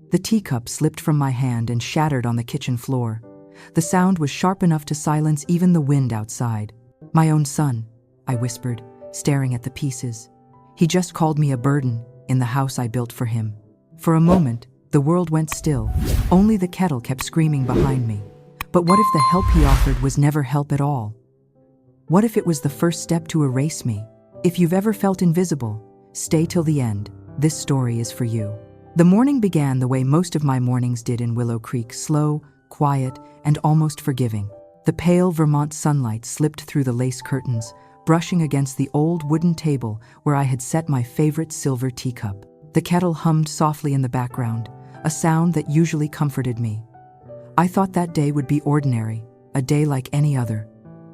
The teacup slipped from my hand and shattered on the kitchen floor. The sound was sharp enough to silence even the wind outside. "My own son," I whispered, staring at the pieces. "He just called me a burden in the house I built for him." For a moment, the world went still. Only the kettle kept screaming behind me. But what if the help he offered was never help at all? What if it was the first step to erase me? If you've ever felt invisible, stay till the end. This story is for you. The morning began the way most of my mornings did in Willow Creek, slow, quiet, and almost forgiving. The pale Vermont sunlight slipped through the lace curtains, brushing against the old wooden table where I had set my favorite silver teacup. The kettle hummed softly in the background, a sound that usually comforted me. I thought that day would be ordinary, a day like any other.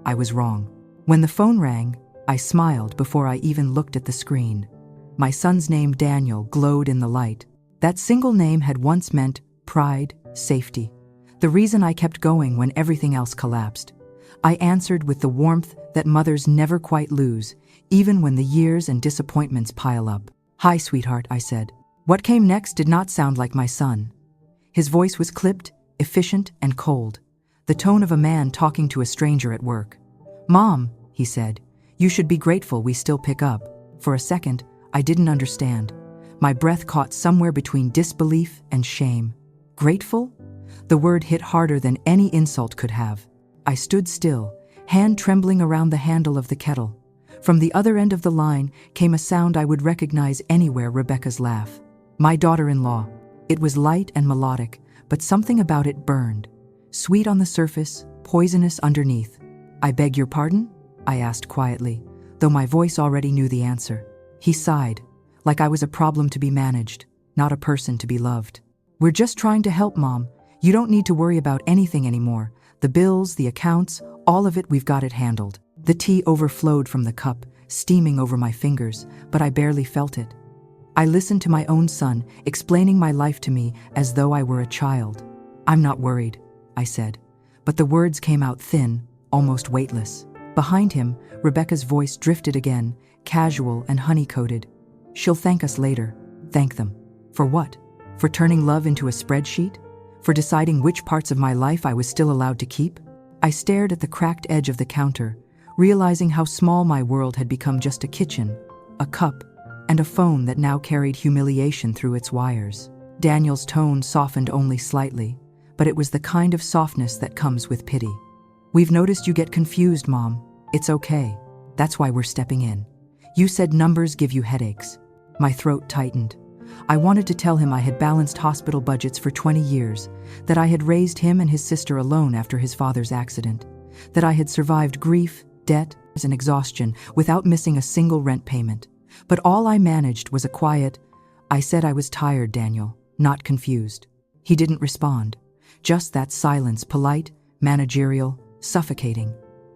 I was wrong. When the phone rang, I smiled before I even looked at the screen. My son's name, Daniel, glowed in the light. That single name had once meant pride, safety. The reason I kept going when everything else collapsed. I answered with the warmth that mothers never quite lose, even when the years and disappointments pile up. "Hi, sweetheart," I said. What came next did not sound like my son. His voice was clipped, efficient, and cold, the tone of a man talking to a stranger at work. "Mom," he said, "you should be grateful we still pick up." For a second, I didn't understand. My breath caught somewhere between disbelief and shame. Grateful? The word hit harder than any insult could have. I stood still, hand trembling around the handle of the kettle. From the other end of the line came a sound I would recognize anywhere: Rebecca's laugh. My daughter-in-law. It was light and melodic, but something about it burned. Sweet on the surface, poisonous underneath. "I beg your pardon?" I asked quietly, though my voice already knew the answer. He sighed, like I was a problem to be managed, not a person to be loved. "We're just trying to help, Mom. You don't need to worry about anything anymore. The bills, the accounts, all of it, we've got it handled." The tea overflowed from the cup, steaming over my fingers, but I barely felt it. I listened to my own son, explaining my life to me as though I were a child. "I'm not worried," I said, but the words came out thin, almost weightless. Behind him, Rebecca's voice drifted again, casual and honey-coated. "She'll thank us later." Thank them. For what? For turning love into a spreadsheet? For deciding which parts of my life I was still allowed to keep? I stared at the cracked edge of the counter, realizing how small my world had become: just a kitchen, a cup, and a phone that now carried humiliation through its wires. Daniel's tone softened only slightly, but it was the kind of softness that comes with pity. "We've noticed you get confused, Mom. It's okay. That's why we're stepping in. You said numbers give you headaches." My throat tightened. I wanted to tell him I had balanced hospital budgets for 20 years, that I had raised him and his sister alone after his father's accident, that I had survived grief, debt, and exhaustion without missing a single rent payment. But all I managed was a quiet, "I said I was tired, Daniel, not confused." He didn't respond. Just that silence, polite, managerial, suffocating.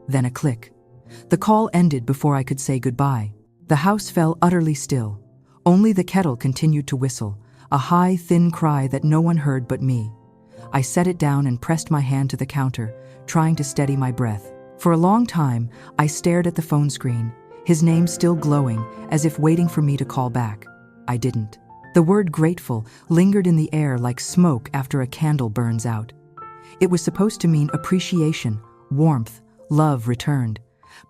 Then a click. The call ended before I could say goodbye. The house fell utterly still. Only the kettle continued to whistle, a high, thin cry that no one heard but me. I set it down and pressed my hand to the counter, trying to steady my breath. For a long time, I stared at the phone screen, his name still glowing, as if waiting for me to call back. I didn't. The word grateful lingered in the air like smoke after a candle burns out. It was supposed to mean appreciation, warmth, love returned.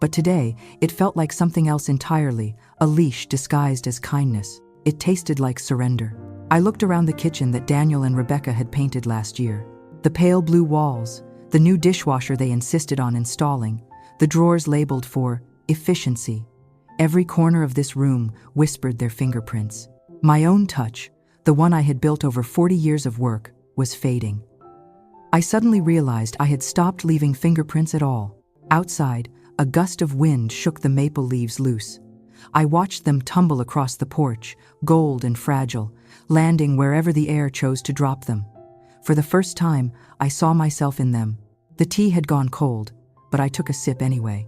But today, it felt like something else entirely, a leash disguised as kindness. It tasted like surrender. I looked around the kitchen that Daniel and Rebecca had painted last year. The pale blue walls, the new dishwasher they insisted on installing, the drawers labeled for efficiency. Every corner of this room whispered their fingerprints. My own touch, the one I had built over 40 years of work, was fading. I suddenly realized I had stopped leaving fingerprints at all. Outside, a gust of wind shook the maple leaves loose. I watched them tumble across the porch, gold and fragile, landing wherever the air chose to drop them. For the first time, I saw myself in them. The tea had gone cold, but I took a sip anyway.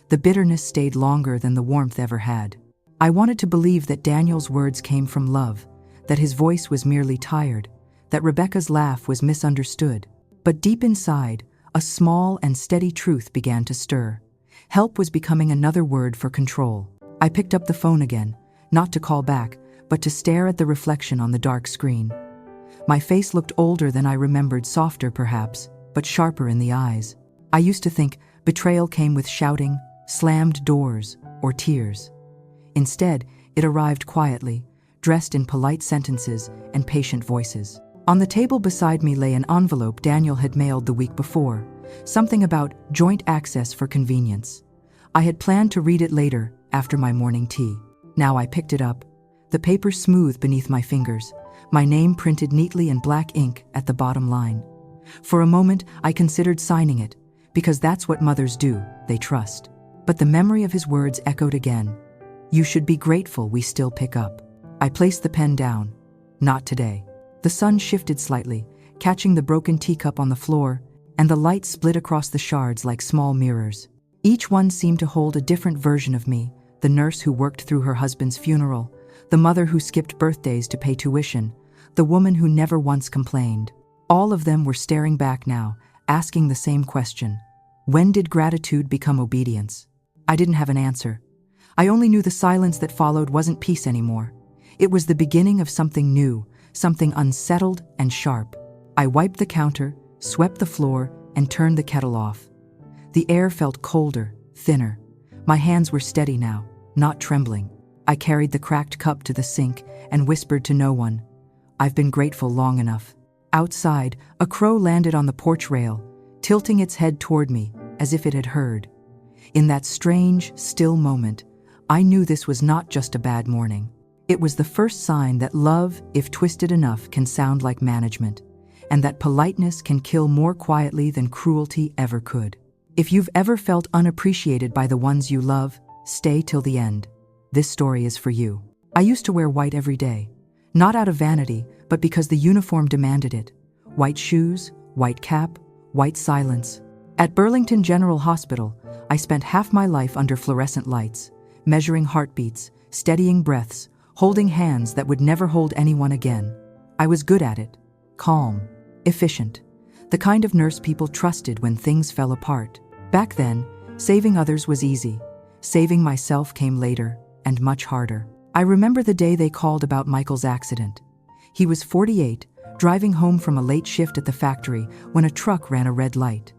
The bitterness stayed longer than the warmth ever had. I wanted to believe that Daniel's words came from love, that his voice was merely tired, that Rebecca's laugh was misunderstood. But deep inside, a small and steady truth began to stir. Help was becoming another word for control. I picked up the phone again, not to call back, but to stare at the reflection on the dark screen. My face looked older than I remembered, softer perhaps, but sharper in the eyes. I used to think betrayal came with shouting, slammed doors, or tears. Instead, it arrived quietly, dressed in polite sentences and patient voices. On the table beside me lay an envelope Daniel had mailed the week before, something about joint access for convenience. I had planned to read it later, after my morning tea. Now I picked it up, the paper smooth beneath my fingers, my name printed neatly in black ink at the bottom line. For a moment, I considered signing it, because that's what mothers do, they trust. But the memory of his words echoed again. You should be grateful we still pick up. I placed the pen down. Not today. The sun shifted slightly, catching the broken teacup on the floor, and the light split across the shards like small mirrors. Each one seemed to hold a different version of me, the nurse who worked through her husband's funeral, the mother who skipped birthdays to pay tuition, the woman who never once complained. All of them were staring back now, asking the same question. When did gratitude become obedience? I didn't have an answer. I only knew the silence that followed wasn't peace anymore. It was the beginning of something new, something unsettled and sharp. I wiped the counter, swept the floor, and turned the kettle off. The air felt colder, thinner. My hands were steady now, not trembling. I carried the cracked cup to the sink and whispered to no one. I've been grateful long enough. Outside, a crow landed on the porch rail, tilting its head toward me, as if it had heard. In that strange, still moment, I knew this was not just a bad morning. It was the first sign that love, if twisted enough, can sound like management, and that politeness can kill more quietly than cruelty ever could. If you've ever felt unappreciated by the ones you love, stay till the end. This story is for you. I used to wear white every day, not out of vanity, but because the uniform demanded it. White shoes, white cap, white silence. At Burlington General Hospital, I spent half my life under fluorescent lights, measuring heartbeats, steadying breaths, holding hands that would never hold anyone again. I was good at it. Calm. Efficient. The kind of nurse people trusted when things fell apart. Back then, saving others was easy. Saving myself came later, and much harder. I remember the day they called about Michael's accident. He was 48, driving home from a late shift at the factory when a truck ran a red light.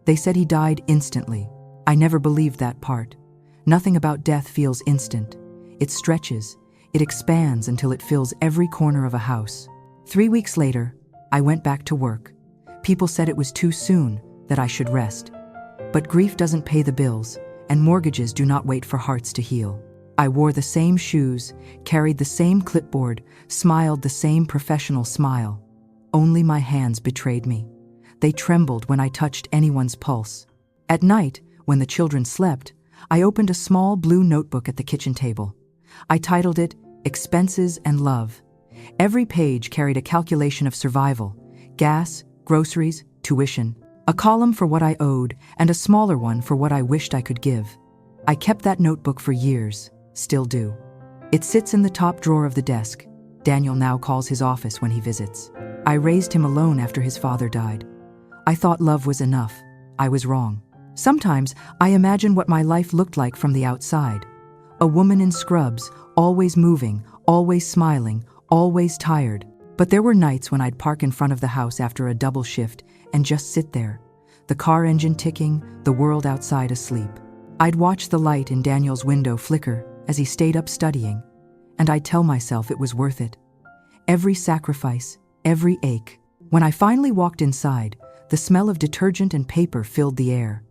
They said he died instantly. I never believed that part. Nothing about death feels instant. It stretches. It expands until it fills every corner of a house. 3 weeks later, I went back to work. People said it was too soon, that I should rest. But grief doesn't pay the bills, and mortgages do not wait for hearts to heal. I wore the same shoes, carried the same clipboard, smiled the same professional smile. Only my hands betrayed me. They trembled when I touched anyone's pulse. At night, when the children slept, I opened a small blue notebook at the kitchen table. I titled it, Expenses and Love. Every page carried a calculation of survival, gas, groceries, tuition, a column for what I owed, and a smaller one for what I wished I could give. I kept that notebook for years, still do. It sits in the top drawer of the desk. Daniel now calls his office when he visits. I raised him alone after his father died. I thought love was enough. I was wrong. Sometimes I imagine what my life looked like from the outside. A woman in scrubs, always moving, always smiling, always tired. But there were nights when I'd park in front of the house after a double shift and just sit there, the car engine ticking, the world outside asleep. I'd watch the light in Daniel's window flicker as he stayed up studying, and I'd tell myself it was worth it. Every sacrifice, every ache. When I finally walked inside, the smell of detergent and paper filled the air.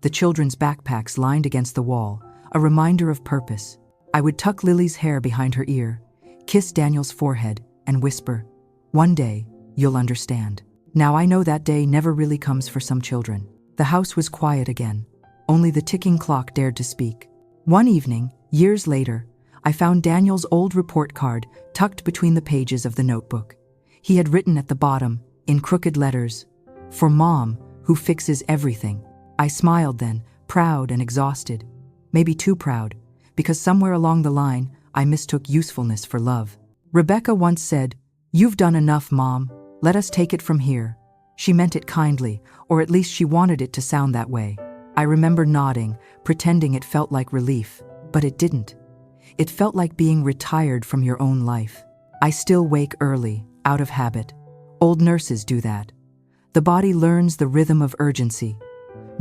The children's backpacks lined against the wall, a reminder of purpose. I would tuck Lily's hair behind her ear, kiss Daniel's forehead, and whisper, "One day, you'll understand." Now I know that day never really comes for some children. The house was quiet again. Only the ticking clock dared to speak. One evening, years later, I found Daniel's old report card tucked between the pages of the notebook. He had written at the bottom, in crooked letters, "For Mom, who fixes everything." I smiled then, proud and exhausted. Maybe too proud, because somewhere along the line, I mistook usefulness for love. Rebecca once said, "You've done enough, Mom. Let us take it from here." She meant it kindly, or at least she wanted it to sound that way. I remember nodding, pretending it felt like relief, but it didn't. It felt like being retired from your own life. I still wake early, out of habit. Old nurses do that. The body learns the rhythm of urgency.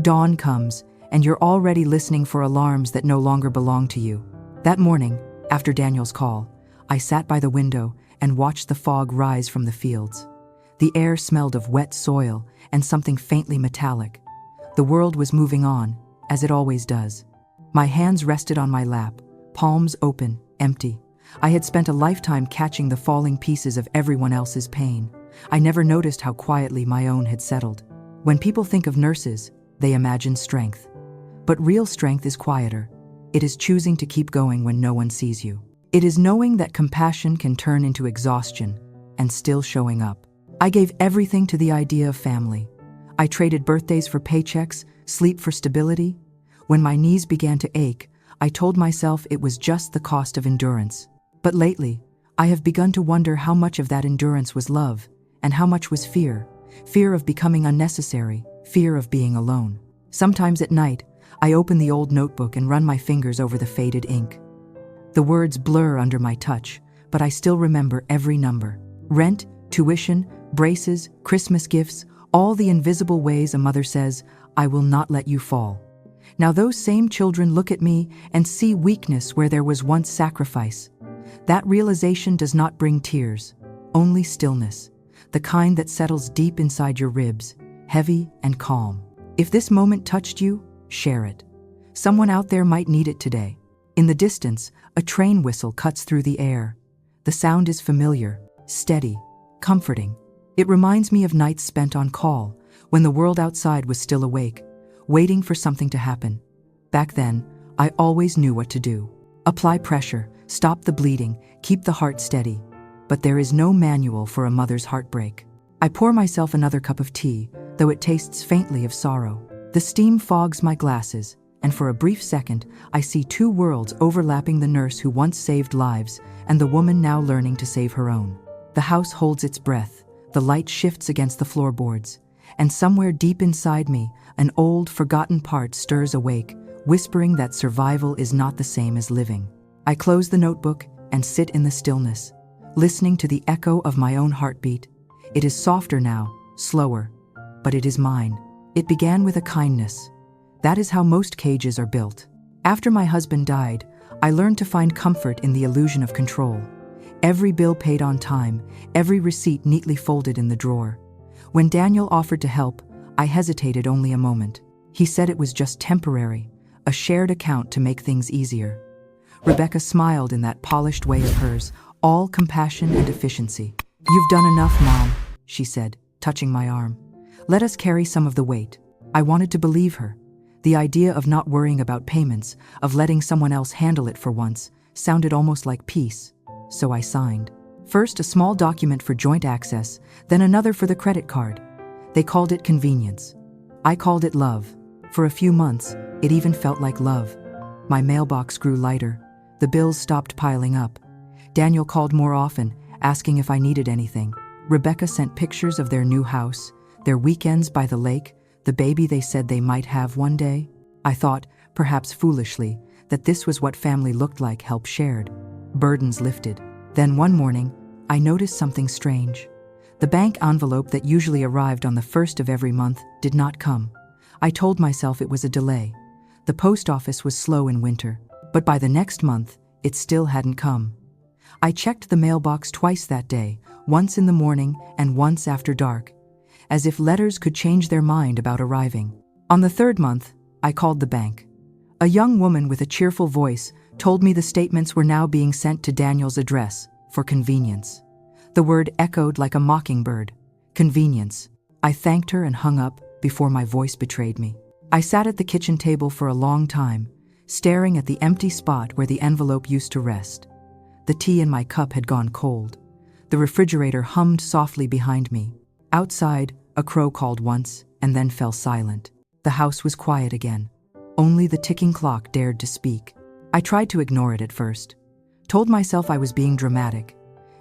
Dawn comes, and you're already listening for alarms that no longer belong to you. That morning, after Daniel's call, I sat by the window and watched the fog rise from the fields. The air smelled of wet soil and something faintly metallic. The world was moving on, as it always does. My hands rested on my lap, palms open, empty. I had spent a lifetime catching the falling pieces of everyone else's pain. I never noticed how quietly my own had settled. When people think of nurses, they imagine strength. But real strength is quieter. It is choosing to keep going when no one sees you. It is knowing that compassion can turn into exhaustion and still showing up. I gave everything to the idea of family. I traded birthdays for paychecks, sleep for stability. When my knees began to ache, I told myself it was just the cost of endurance. But lately, I have begun to wonder how much of that endurance was love and how much was fear. Fear of becoming unnecessary, fear of being alone. Sometimes at night, I open the old notebook and run my fingers over the faded ink. The words blur under my touch, but I still remember every number. Rent, tuition, braces, Christmas gifts, all the invisible ways a mother says, "I will not let you fall." Now those same children look at me and see weakness where there was once sacrifice. That realization does not bring tears, only stillness, the kind that settles deep inside your ribs, heavy and calm. If this moment touched you, share it. Someone out there might need it today. In the distance, a train whistle cuts through the air. The sound is familiar, steady, comforting. It reminds me of nights spent on call, when the world outside was still awake, waiting for something to happen. Back then, I always knew what to do. Apply pressure, stop the bleeding, keep the heart steady. But there is no manual for a mother's heartbreak. I pour myself another cup of tea, though it tastes faintly of sorrow. The steam fogs my glasses, and for a brief second, I see two worlds overlapping: the nurse who once saved lives and the woman now learning to save her own. The house holds its breath, the light shifts against the floorboards, and somewhere deep inside me, an old, forgotten part stirs awake, whispering that survival is not the same as living. I close the notebook and sit in the stillness, listening to the echo of my own heartbeat. It is softer now, slower, but it is mine. It began with a kindness. That is how most cages are built. After my husband died, I learned to find comfort in the illusion of control. Every bill paid on time, every receipt neatly folded in the drawer. When Daniel offered to help, I hesitated only a moment. He said it was just temporary, a shared account to make things easier. Rebecca smiled in that polished way of hers, all compassion and efficiency. "You've done enough, Mom," she said, touching my arm. "Let us carry some of the weight." I wanted to believe her. The idea of not worrying about payments, of letting someone else handle it for once, sounded almost like peace. So I signed. First a small document for joint access, then another for the credit card. They called it convenience. I called it love. For a few months, it even felt like love. My mailbox grew lighter. The bills stopped piling up. Daniel called more often, asking if I needed anything. Rebecca sent pictures of their new house, their weekends by the lake, the baby they said they might have one day. I thought, perhaps foolishly, that this was what family looked like: help shared, burdens lifted. Then one morning, I noticed something strange. The bank envelope that usually arrived on the first of every month did not come. I told myself it was a delay. The post office was slow in winter, but by the next month, it still hadn't come. I checked the mailbox twice that day, once in the morning and once after dark, as if letters could change their mind about arriving. On the third month, I called the bank. A young woman with a cheerful voice told me the statements were now being sent to Daniel's address, for convenience. The word echoed like a mockingbird. Convenience. I thanked her and hung up before my voice betrayed me. I sat at the kitchen table for a long time, staring at the empty spot where the envelope used to rest. The tea in my cup had gone cold. The refrigerator hummed softly behind me. Outside, a crow called once and then fell silent. The house was quiet again. Only the ticking clock dared to speak. I tried to ignore it at first. Told myself I was being dramatic.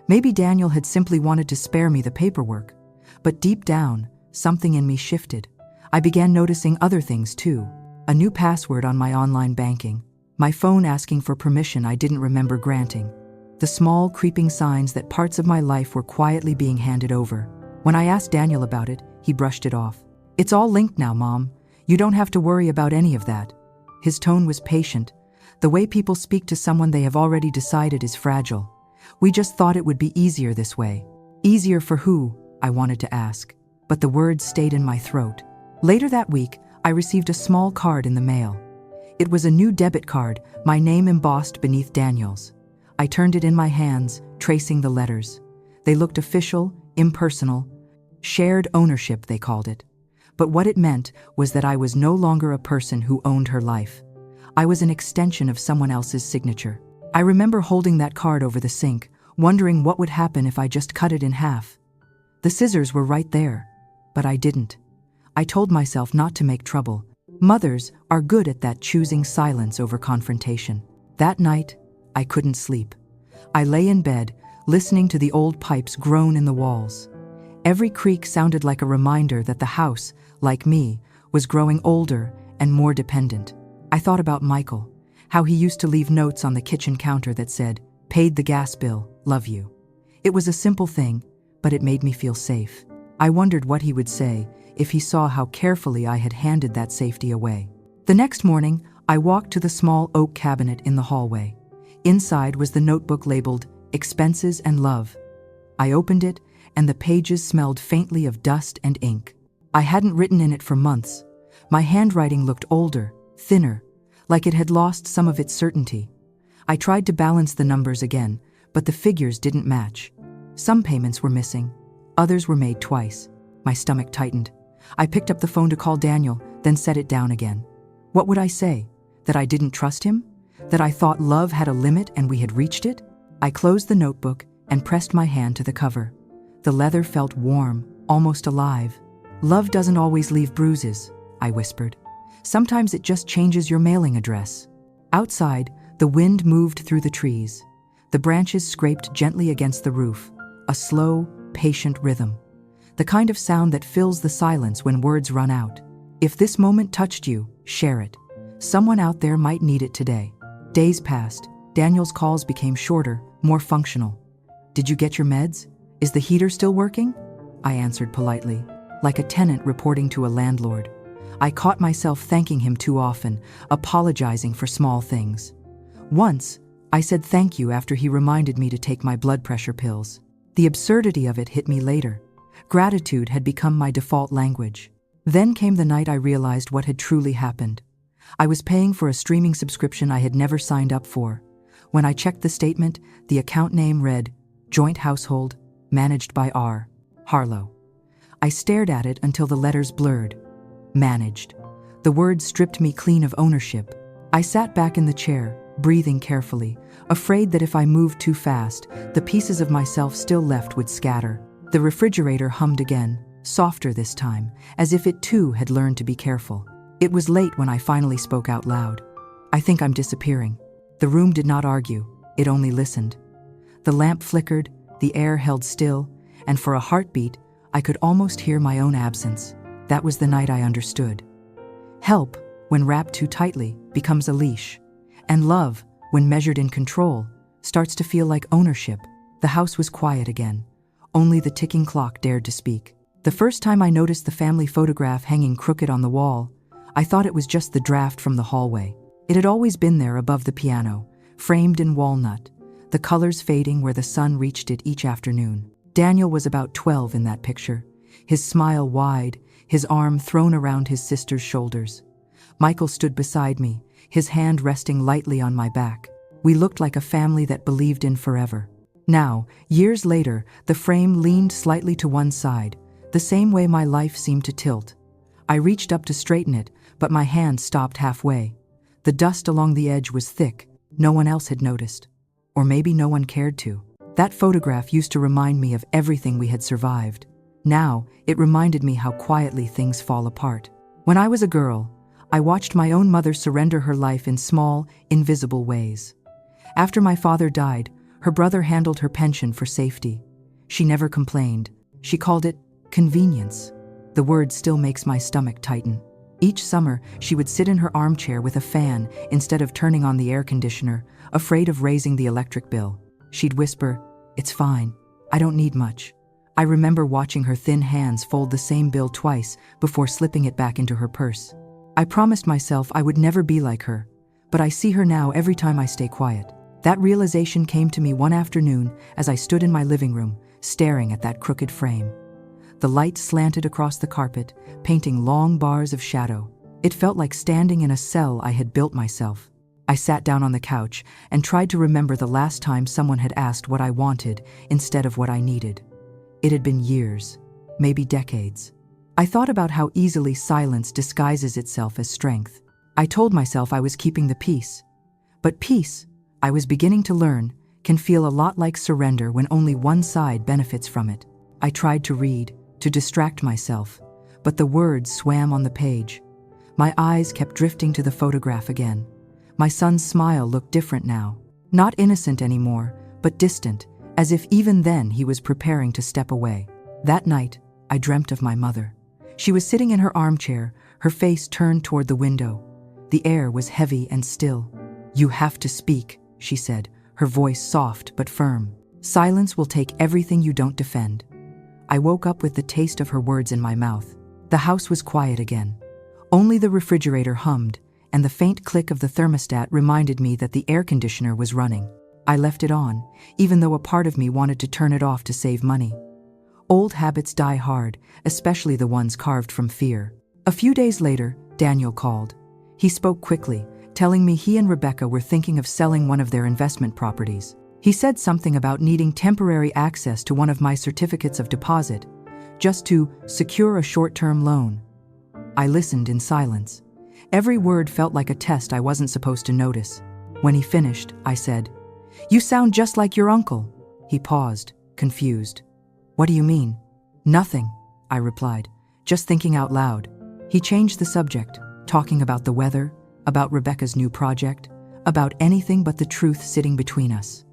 Maybe Daniel had simply wanted to spare me the paperwork. But deep down, something in me shifted. I began noticing other things too. A new password on my online banking. My phone asking for permission I didn't remember granting. The small, creeping signs that parts of my life were quietly being handed over. When I asked Daniel about it, he brushed it off. "It's all linked now, Mom. You don't have to worry about any of that." His tone was patient, the way people speak to someone they have already decided is fragile. "We just thought it would be easier this way." Easier for who? I wanted to ask, but the words stayed in my throat. Later that week, I received a small card in the mail. It was a new debit card, my name embossed beneath Daniel's. I turned it in my hands, tracing the letters. They looked official, impersonal. Shared ownership, they called it. But what it meant was that I was no longer a person who owned her life. I was an extension of someone else's signature. I remember holding that card over the sink, wondering what would happen if I just cut it in half. The scissors were right there, but I didn't. I told myself not to make trouble. Mothers are good at that, choosing silence over confrontation. That night, I couldn't sleep. I lay in bed, listening to the old pipes groan in the walls. Every creak sounded like a reminder that the house, like me, was growing older and more dependent. I thought about Michael, how he used to leave notes on the kitchen counter that said, "Paid the gas bill, love you." It was a simple thing, but it made me feel safe. I wondered what he would say if he saw how carefully I had handed that safety away. The next morning, I walked to the small oak cabinet in the hallway. Inside was the notebook labeled "Expenses and Love." I opened it, and the pages smelled faintly of dust and ink. I hadn't written in it for months. My handwriting looked older, thinner, like it had lost some of its certainty. I tried to balance the numbers again, but the figures didn't match. Some payments were missing. Others were made twice. My stomach tightened. I picked up the phone to call Daniel, then set it down again. What would I say? That I didn't trust him? That I thought love had a limit and we had reached it? I closed the notebook and pressed my hand to the cover. The leather felt warm, almost alive. "Love doesn't always leave bruises," I whispered. "Sometimes it just changes your mailing address." Outside, the wind moved through the trees. The branches scraped gently against the roof, a slow, patient rhythm. The kind of sound that fills the silence when words run out. If this moment touched you, share it. Someone out there might need it today. Days passed. Daniel's calls became shorter, more functional. "Did you get your meds? Is the heater still working?" I answered politely, like a tenant reporting to a landlord. I caught myself thanking him too often, apologizing for small things. Once, I said thank you after he reminded me to take my blood pressure pills. The absurdity of it hit me later. Gratitude had become my default language. Then came the night I realized what had truly happened. I was paying for a streaming subscription I had never signed up for. When I checked the statement, the account name read, "Joint Household, Managed by R. Harlow." I stared at it until the letters blurred. Managed. The words stripped me clean of ownership. I sat back in the chair, breathing carefully, afraid that if I moved too fast, the pieces of myself still left would scatter. The refrigerator hummed again, softer this time, as if it too had learned to be careful. It was late when I finally spoke out loud. "I think I'm disappearing." The room did not argue, it only listened. The lamp flickered, the air held still, and for a heartbeat, I could almost hear my own absence. That was the night I understood. Help, when wrapped too tightly, becomes a leash. And love, when measured in control, starts to feel like ownership. The house was quiet again. Only the ticking clock dared to speak. The first time I noticed the family photograph hanging crooked on the wall, I thought it was just the draft from the hallway. It had always been there above the piano, framed in walnut, the colors fading where the sun reached it each afternoon. Daniel was about 12 in that picture, his smile wide, his arm thrown around his sister's shoulders. Michael stood beside me, his hand resting lightly on my back. We looked like a family that believed in forever. Now, years later, the frame leaned slightly to one side, the same way my life seemed to tilt. I reached up to straighten it, but my hand stopped halfway. The dust along the edge was thick. No one else had noticed. Or maybe no one cared to. That photograph used to remind me of everything we had survived. Now, it reminded me how quietly things fall apart. When I was a girl, I watched my own mother surrender her life in small, invisible ways. After my father died, her brother handled her pension for safety. She never complained. She called it convenience. The word still makes my stomach tighten. Each summer, she would sit in her armchair with a fan instead of turning on the air conditioner, afraid of raising the electric bill. She'd whisper, "It's fine. I don't need much." I remember watching her thin hands fold the same bill twice before slipping it back into her purse. I promised myself I would never be like her, but I see her now every time I stay quiet. That realization came to me one afternoon as I stood in my living room, staring at that crooked frame. The light slanted across the carpet, painting long bars of shadow. It felt like standing in a cell I had built myself. I sat down on the couch and tried to remember the last time someone had asked what I wanted instead of what I needed. It had been years, maybe decades. I thought about how easily silence disguises itself as strength. I told myself I was keeping the peace. But peace, I was beginning to learn, can feel a lot like surrender when only one side benefits from it. I tried to read, to distract myself, but the words swam on the page. My eyes kept drifting to the photograph again. My son's smile looked different now. Not innocent anymore, but distant, as if even then he was preparing to step away. That night, I dreamt of my mother. She was sitting in her armchair, her face turned toward the window. The air was heavy and still. "You have to speak," she said, her voice soft but firm. "Silence will take everything you don't defend." I woke up with the taste of her words in my mouth. The house was quiet again. Only the refrigerator hummed, and the faint click of the thermostat reminded me that the air conditioner was running. I left it on, even though a part of me wanted to turn it off to save money. Old habits die hard, especially the ones carved from fear. A few days later, Daniel called. He spoke quickly, telling me he and Rebecca were thinking of selling one of their investment properties. He said something about needing temporary access to one of my certificates of deposit, just to secure a short-term loan. I listened in silence. Every word felt like a test I wasn't supposed to notice. When he finished, I said, "You sound just like your uncle." He paused, confused. "What do you mean?" "Nothing," I replied, just thinking out loud. He changed the subject, talking about the weather, about Rebecca's new project, about anything but the truth sitting between us.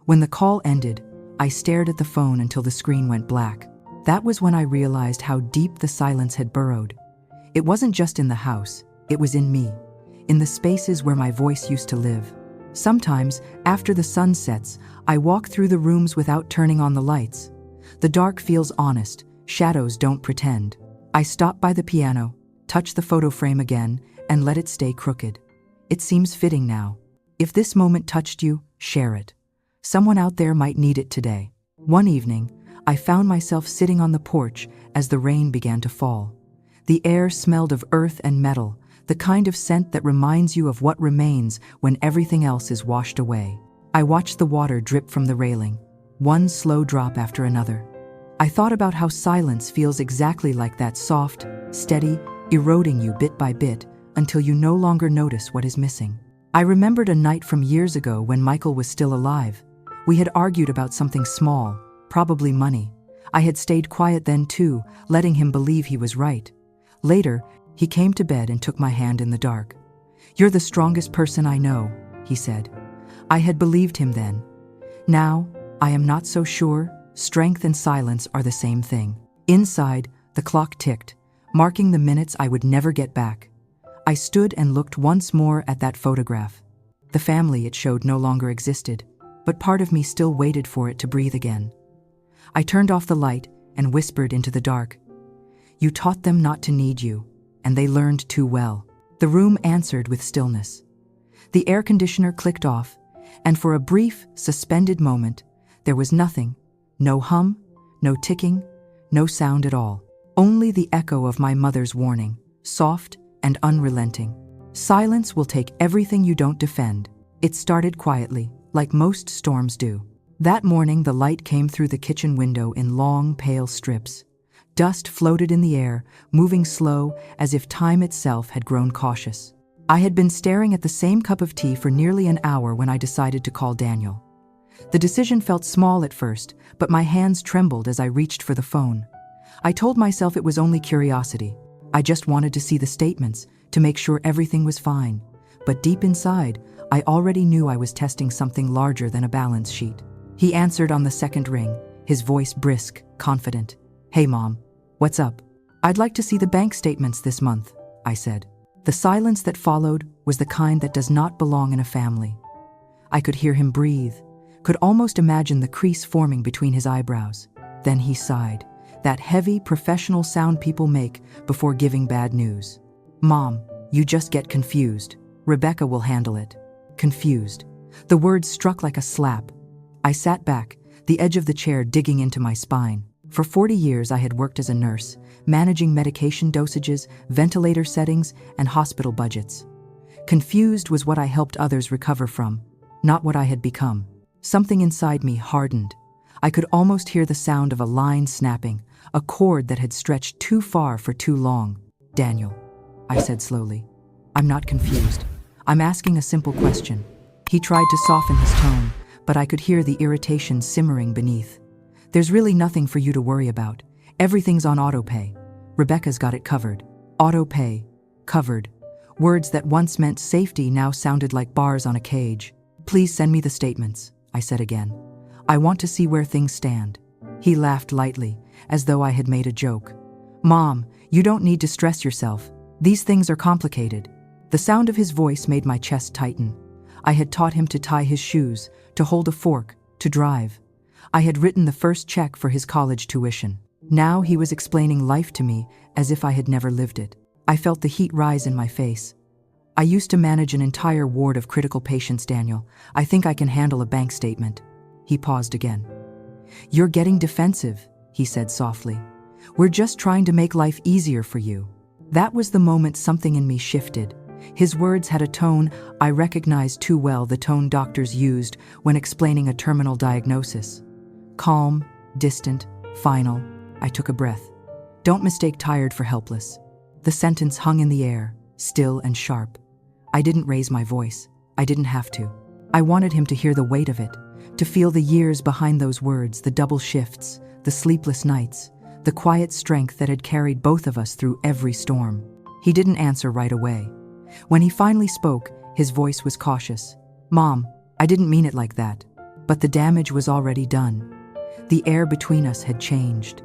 When the call ended, I stared at the phone until the screen went black. That was when I realized how deep the silence had burrowed. It wasn't just in the house, it was in me, in the spaces where my voice used to live. Sometimes, after the sun sets, I walk through the rooms without turning on the lights. The dark feels honest, shadows don't pretend. I stop by the piano, touch the photo frame again, and let it stay crooked. It seems fitting now. If this moment touched you, share it. Someone out there might need it today. One evening, I found myself sitting on the porch as the rain began to fall. The air smelled of earth and metal, the kind of scent that reminds you of what remains when everything else is washed away. I watched the water drip from the railing, one slow drop after another. I thought about how silence feels exactly like that, soft, steady, eroding you bit by bit until you no longer notice what is missing. I remembered a night from years ago when Michael was still alive. We had argued about something small, probably money. I had stayed quiet then too, letting him believe he was right. Later, he came to bed and took my hand in the dark. "You're the strongest person I know," he said. I had believed him then. Now, I am not so sure. Strength and silence are the same thing. Inside, the clock ticked, marking the minutes I would never get back. I stood and looked once more at that photograph. The family it showed no longer existed, but part of me still waited for it to breathe again. I turned off the light and whispered into the dark, "You taught them not to need you, and they learned too well." The room answered with stillness. The air conditioner clicked off, and for a brief, suspended moment, there was nothing. No hum, no ticking, no sound at all. Only the echo of my mother's warning, soft and unrelenting. "Silence will take everything you don't defend." It started quietly, like most storms do. That morning, the light came through the kitchen window in long, pale strips. Dust floated in the air, moving slow, as if time itself had grown cautious. I had been staring at the same cup of tea for nearly an hour when I decided to call Daniel. The decision felt small at first, but my hands trembled as I reached for the phone. I told myself it was only curiosity. I just wanted to see the statements, to make sure everything was fine. But deep inside, I already knew I was testing something larger than a balance sheet. He answered on the second ring, his voice brisk, confident. "Hey, Mom. What's up?" "I'd like to see the bank statements this month," I said. The silence that followed was the kind that does not belong in a family. I could hear him breathe, could almost imagine the crease forming between his eyebrows. Then he sighed, that heavy, professional sound people make before giving bad news. Mom, you just get confused. Rebecca will handle it. Confused. The words struck like a slap. I sat back, the edge of the chair digging into my spine. For 40 years I had worked as a nurse, managing medication dosages, ventilator settings, and hospital budgets. Confused was what I helped others recover from, not what I had become. Something inside me hardened. I could almost hear the sound of a line snapping, a cord that had stretched too far for too long. Daniel, I said slowly, I'm not confused. I'm asking a simple question. He tried to soften his tone, but I could hear the irritation simmering beneath. There's really nothing for you to worry about. Everything's on autopay. Rebecca's got it covered. Autopay. Covered. Words that once meant safety now sounded like bars on a cage. Please send me the statements, I said again. I want to see where things stand. He laughed lightly, as though I had made a joke. Mom, you don't need to stress yourself. These things are complicated. The sound of his voice made my chest tighten. I had taught him to tie his shoes, to hold a fork, to drive. I had written the first check for his college tuition. Now he was explaining life to me as if I had never lived it. I felt the heat rise in my face. I used to manage an entire ward of critical patients, Daniel. I think I can handle a bank statement. He paused again. You're getting defensive, he said softly. We're just trying to make life easier for you. That was the moment something in me shifted. His words had a tone I recognized too well, the tone doctors used when explaining a terminal diagnosis. Calm, distant, final. I took a breath. Don't mistake tired for helpless. The sentence hung in the air, still and sharp. I didn't raise my voice. I didn't have to. I wanted him to hear the weight of it, to feel the years behind those words, the double shifts, the sleepless nights, the quiet strength that had carried both of us through every storm. He didn't answer right away. When he finally spoke, his voice was cautious. Mom, I didn't mean it like that. But the damage was already done. The air between us had changed.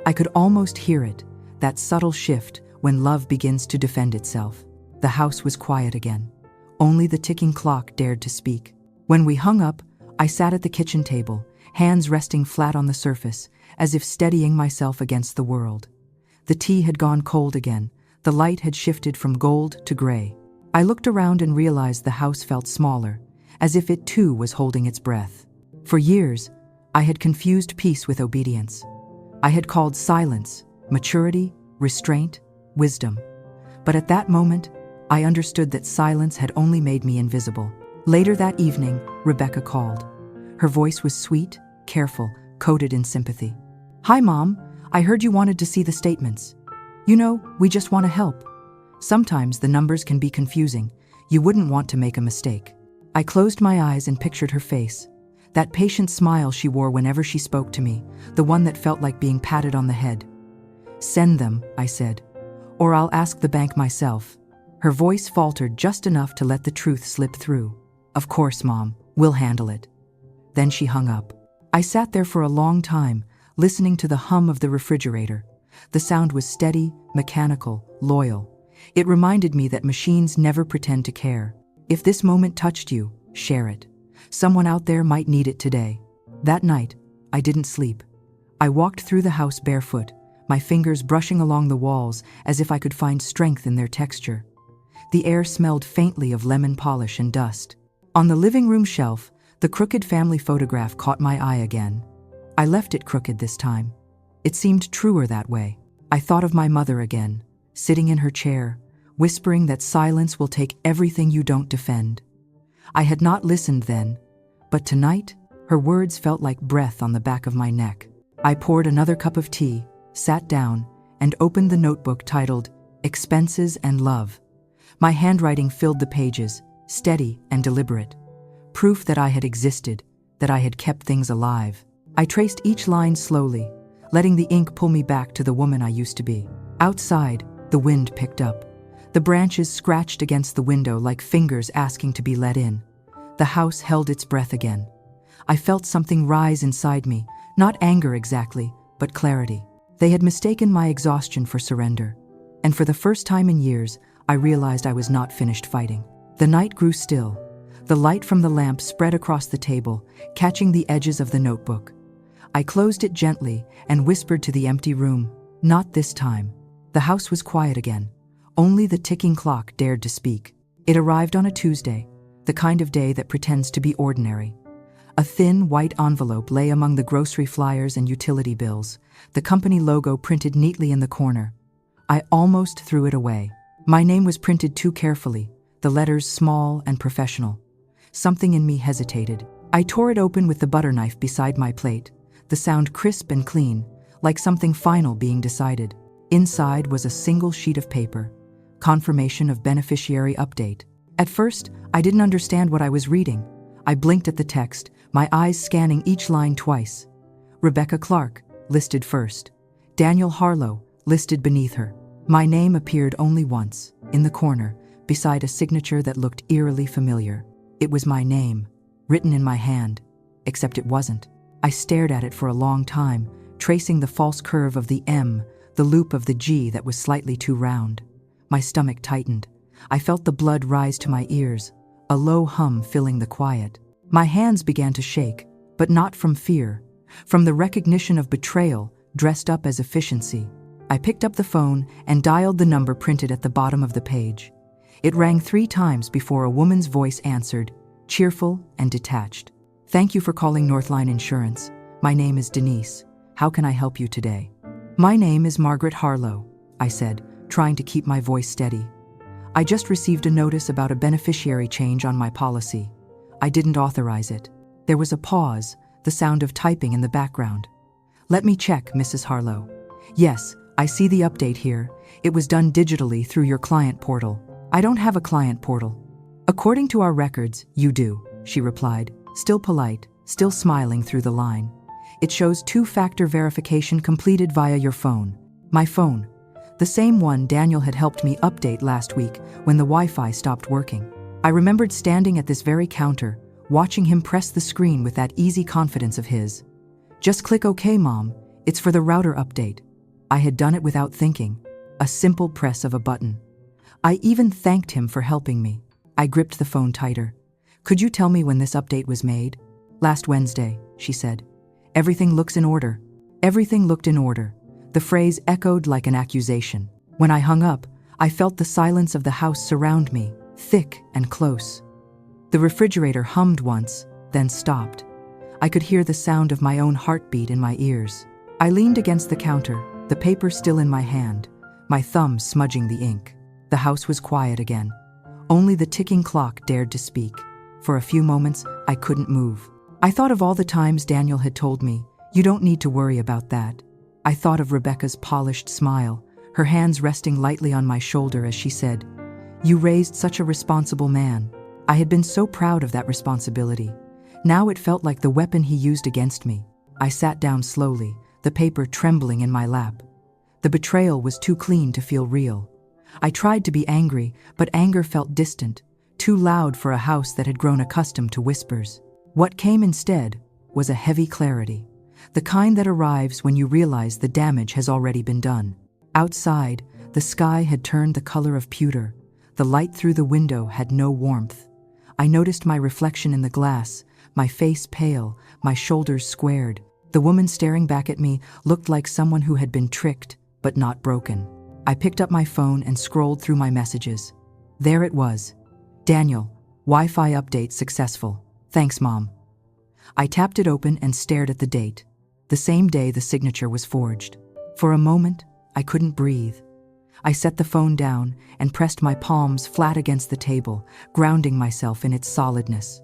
I could almost hear it, that subtle shift when love begins to defend itself. The house was quiet again. Only the ticking clock dared to speak. When we hung up, I sat at the kitchen table, hands resting flat on the surface, as if steadying myself against the world. The tea had gone cold again. The light had shifted from gold to gray. I looked around and realized the house felt smaller, as if it too was holding its breath. For years, I had confused peace with obedience. I had called silence maturity, restraint, wisdom. But at that moment, I understood that silence had only made me invisible. Later that evening, Rebecca called. Her voice was sweet, careful, coated in sympathy. Hi, Mom. I heard you wanted to see the statements. You know, we just want to help. Sometimes the numbers can be confusing. You wouldn't want to make a mistake. I closed my eyes and pictured her face. That patient smile she wore whenever she spoke to me, the one that felt like being patted on the head. Send them, I said, or I'll ask the bank myself. Her voice faltered just enough to let the truth slip through. Of course, Mom, we'll handle it. Then she hung up. I sat there for a long time, listening to the hum of the refrigerator. The sound was steady, mechanical, loyal. It reminded me that machines never pretend to care. If this moment touched you, share it. Someone out there might need it today. That night, I didn't sleep. I walked through the house barefoot, my fingers brushing along the walls as if I could find strength in their texture. The air smelled faintly of lemon polish and dust. On the living room shelf, the crooked family photograph caught my eye again. I left it crooked this time. It seemed truer that way. I thought of my mother again, sitting in her chair, whispering that silence will take everything you don't defend. I had not listened then, but tonight, her words felt like breath on the back of my neck. I poured another cup of tea, sat down, and opened the notebook titled Expenses and Love. My handwriting filled the pages, steady and deliberate. Proof that I had existed, that I had kept things alive. I traced each line slowly, letting the ink pull me back to the woman I used to be. Outside, the wind picked up. The branches scratched against the window like fingers asking to be let in. The house held its breath again. I felt something rise inside me, not anger exactly, but clarity. They had mistaken my exhaustion for surrender. And for the first time in years, I realized I was not finished fighting. The night grew still. The light from the lamp spread across the table, catching the edges of the notebook. I closed it gently and whispered to the empty room, "Not this time." The house was quiet again. Only the ticking clock dared to speak. It arrived on a Tuesday, the kind of day that pretends to be ordinary. A thin, white envelope lay among the grocery flyers and utility bills, the company logo printed neatly in the corner. I almost threw it away. My name was printed too carefully, the letters small and professional. Something in me hesitated. I tore it open with the butter knife beside my plate, the sound crisp and clean, like something final being decided. Inside was a single sheet of paper, confirmation of beneficiary update. At first, I didn't understand what I was reading. I blinked at the text, my eyes scanning each line twice. Rebecca Clark, listed first. Daniel Harlow, listed beneath her. My name appeared only once, in the corner, beside a signature that looked eerily familiar. It was my name, written in my hand, except it wasn't. I stared at it for a long time, tracing the false curve of the M, the loop of the G that was slightly too round. My stomach tightened. I felt the blood rise to my ears, a low hum filling the quiet. My hands began to shake, but not from fear, from the recognition of betrayal dressed up as efficiency. I picked up the phone and dialed the number printed at the bottom of the page. It rang 3 times before a woman's voice answered, cheerful and detached. "Thank you for calling Northline Insurance. My name is Denise. How can I help you today?" "My name is Margaret Harlow," I said, trying to keep my voice steady. "I just received a notice about a beneficiary change on my policy. I didn't authorize it." There was a pause, the sound of typing in the background. "Let me check, Mrs. Harlow. Yes, I see the update here. It was done digitally through your client portal." "I don't have a client portal." "According to our records, you do," she replied, still polite, still smiling through the line. "It shows 2-factor verification completed via your phone." My phone. The same one Daniel had helped me update last week when the Wi-Fi stopped working. I remembered standing at this very counter, watching him press the screen with that easy confidence of his. "Just click OK, Mom. It's for the router update." I had done it without thinking. A simple press of a button. I even thanked him for helping me. I gripped the phone tighter. "Could you tell me when this update was made?" "Last Wednesday," she said. "Everything looks in order." Everything looked in order. The phrase echoed like an accusation. When I hung up, I felt the silence of the house surround me, thick and close. The refrigerator hummed once, then stopped. I could hear the sound of my own heartbeat in my ears. I leaned against the counter, the paper still in my hand, my thumb smudging the ink. The house was quiet again. Only the ticking clock dared to speak. For a few moments, I couldn't move. I thought of all the times Daniel had told me, "You don't need to worry about that." I thought of Rebecca's polished smile, her hands resting lightly on my shoulder as she said, "You raised such a responsible man." I had been so proud of that responsibility. Now it felt like the weapon he used against me. I sat down slowly, the paper trembling in my lap. The betrayal was too clean to feel real. I tried to be angry, but anger felt distant, too loud for a house that had grown accustomed to whispers. What came instead was a heavy clarity, the kind that arrives when you realize the damage has already been done. Outside, the sky had turned the color of pewter. The light through the window had no warmth. I noticed my reflection in the glass, my face pale, my shoulders squared. The woman staring back at me looked like someone who had been tricked, but not broken. I picked up my phone and scrolled through my messages. There it was. "Daniel, Wi-Fi update successful. Thanks, Mom." I tapped it open and stared at the date. The same day the signature was forged. For a moment, I couldn't breathe. I set the phone down and pressed my palms flat against the table, grounding myself in its solidness.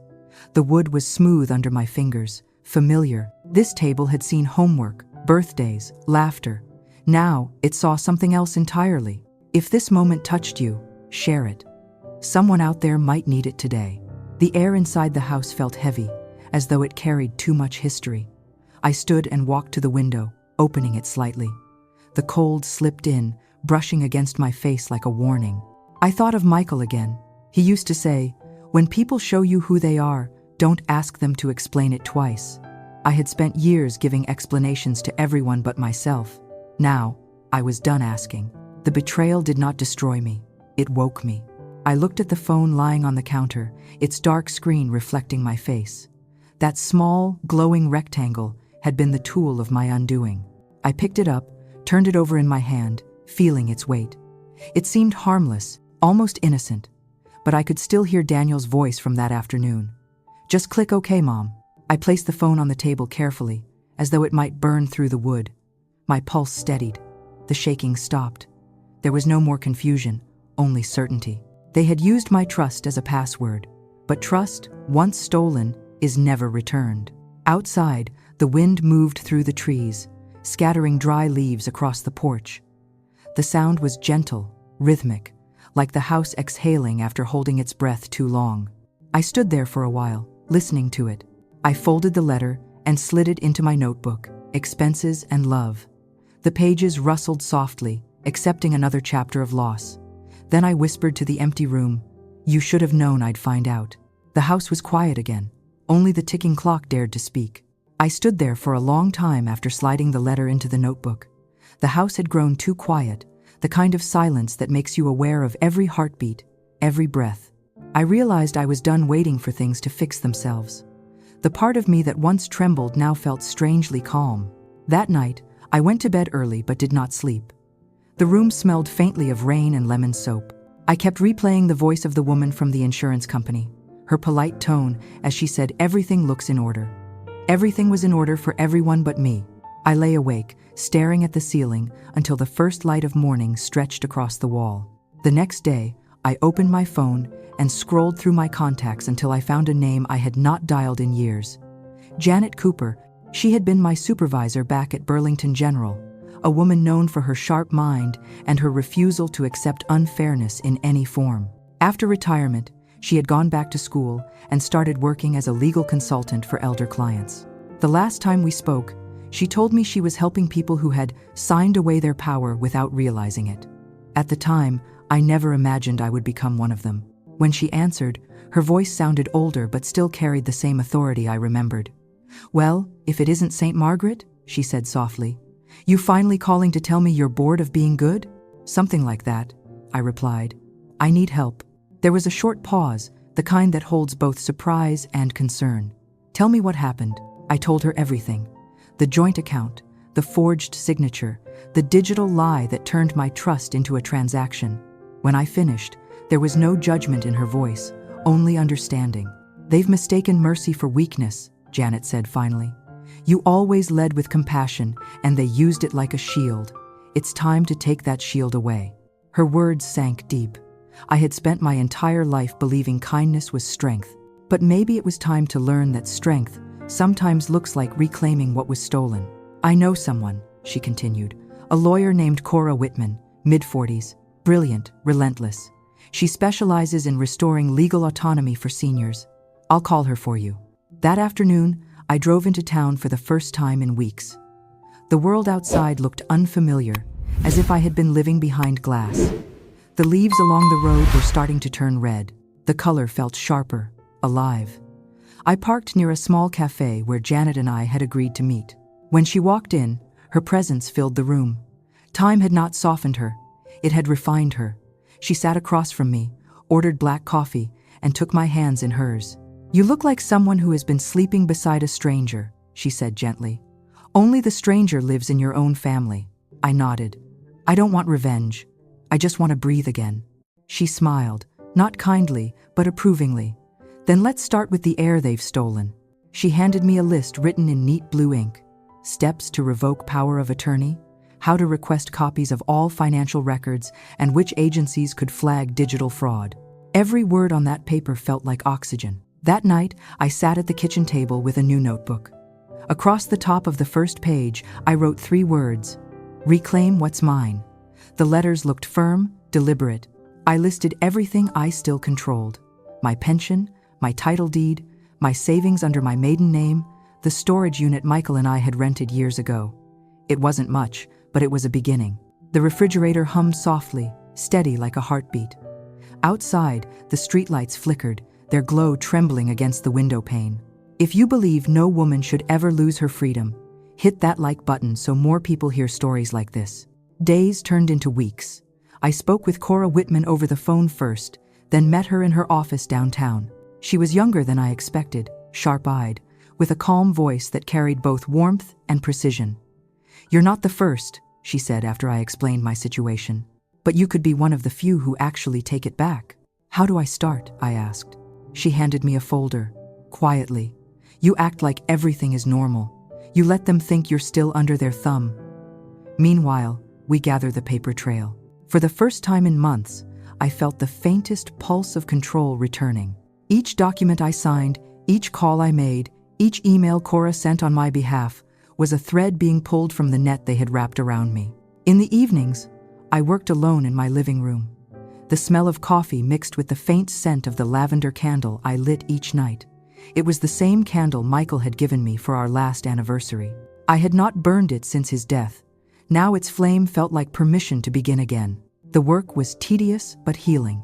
The wood was smooth under my fingers, familiar. This table had seen homework, birthdays, laughter. Now, it saw something else entirely. If this moment touched you, share it. Someone out there might need it today. The air inside the house felt heavy, as though it carried too much history. I stood and walked to the window, opening it slightly. The cold slipped in, brushing against my face like a warning. I thought of Michael again. He used to say, "When people show you who they are, don't ask them to explain it twice." I had spent years giving explanations to everyone but myself. Now, I was done asking. The betrayal did not destroy me. It woke me. I looked at the phone lying on the counter, its dark screen reflecting my face. That small, glowing rectangle, had been the tool of my undoing. I picked it up, turned it over in my hand, feeling its weight. It seemed harmless, almost innocent, but I could still hear Daniel's voice from that afternoon. "Just click OK, Mom." I placed the phone on the table carefully, as though it might burn through the wood. My pulse steadied. The shaking stopped. There was no more confusion, only certainty. They had used my trust as a password, but trust, once stolen, is never returned. Outside, the wind moved through the trees, scattering dry leaves across the porch. The sound was gentle, rhythmic, like the house exhaling after holding its breath too long. I stood there for a while, listening to it. I folded the letter and slid it into my notebook, Expenses and Love. The pages rustled softly, accepting another chapter of loss. Then I whispered to the empty room, "You should have known I'd find out." The house was quiet again. Only the ticking clock dared to speak. I stood there for a long time after sliding the letter into the notebook. The house had grown too quiet, the kind of silence that makes you aware of every heartbeat, every breath. I realized I was done waiting for things to fix themselves. The part of me that once trembled now felt strangely calm. That night, I went to bed early but did not sleep. The room smelled faintly of rain and lemon soap. I kept replaying the voice of the woman from the insurance company, her polite tone as she said everything looks in order. Everything was in order for everyone but me. I lay awake, staring at the ceiling until the first light of morning stretched across the wall. The next day, I opened my phone and scrolled through my contacts until I found a name I had not dialed in years. Janet Cooper. She had been my supervisor back at Burlington General, a woman known for her sharp mind and her refusal to accept unfairness in any form. After retirement, she had gone back to school and started working as a legal consultant for elder clients. The last time we spoke, she told me she was helping people who had signed away their power without realizing it. At the time, I never imagined I would become one of them. When she answered, her voice sounded older but still carried the same authority I remembered. "Well, if it isn't St. Margaret," she said softly. "You finally calling to tell me you're bored of being good?" "Something like that," I replied. "I need help." There was a short pause, the kind that holds both surprise and concern. "Tell me what happened." I told her everything. The joint account, the forged signature, the digital lie that turned my trust into a transaction. When I finished, there was no judgment in her voice, only understanding. "They've mistaken mercy for weakness," Janet said finally. "You always led with compassion, and they used it like a shield. It's time to take that shield away." Her words sank deep. I had spent my entire life believing kindness was strength, but maybe it was time to learn that strength sometimes looks like reclaiming what was stolen. "I know someone," she continued, "a lawyer named Cora Whitman, mid-40s, brilliant, relentless. She specializes in restoring legal autonomy for seniors. I'll call her for you." That afternoon, I drove into town for the first time in weeks. The world outside looked unfamiliar, as if I had been living behind glass. The leaves along the road were starting to turn red. The color felt sharper, alive. I parked near a small cafe where Janet and I had agreed to meet. When she walked in, her presence filled the room. Time had not softened her. It had refined her. She sat across from me, ordered black coffee, and took my hands in hers. "You look like someone who has been sleeping beside a stranger," she said gently. "Only the stranger lives in your own family." I nodded. "I don't want revenge. I just want to breathe again." She smiled, not kindly, but approvingly. "Then let's start with the air they've stolen." She handed me a list written in neat blue ink. Steps to revoke power of attorney, how to request copies of all financial records, and which agencies could flag digital fraud. Every word on that paper felt like oxygen. That night, I sat at the kitchen table with a new notebook. Across the top of the first page, I wrote 3 words: "Reclaim what's mine." The letters looked firm, deliberate. I listed everything I still controlled: my pension, my title deed, my savings under my maiden name, the storage unit Michael and I had rented years ago. It wasn't much, but it was a beginning. The refrigerator hummed softly, steady like a heartbeat. Outside, the streetlights flickered, their glow trembling against the window pane. If you believe no woman should ever lose her freedom, hit that like button so more people hear stories like this. Days turned into weeks. I spoke with Cora Whitman over the phone first, then met her in her office downtown. She was younger than I expected, sharp-eyed, with a calm voice that carried both warmth and precision. "You're not the first," she said after I explained my situation. "But you could be one of the few who actually take it back." "How do I start?" I asked. She handed me a folder. Quietly. "You act like everything is normal. You let them think you're still under their thumb." Meanwhile, we gather the paper trail. For the first time in months, I felt the faintest pulse of control returning. Each document I signed, each call I made, each email Cora sent on my behalf was a thread being pulled from the net they had wrapped around me. In the evenings, I worked alone in my living room. The smell of coffee mixed with the faint scent of the lavender candle I lit each night. It was the same candle Michael had given me for our last anniversary. I had not burned it since his death. Now its flame felt like permission to begin again. The work was tedious but healing.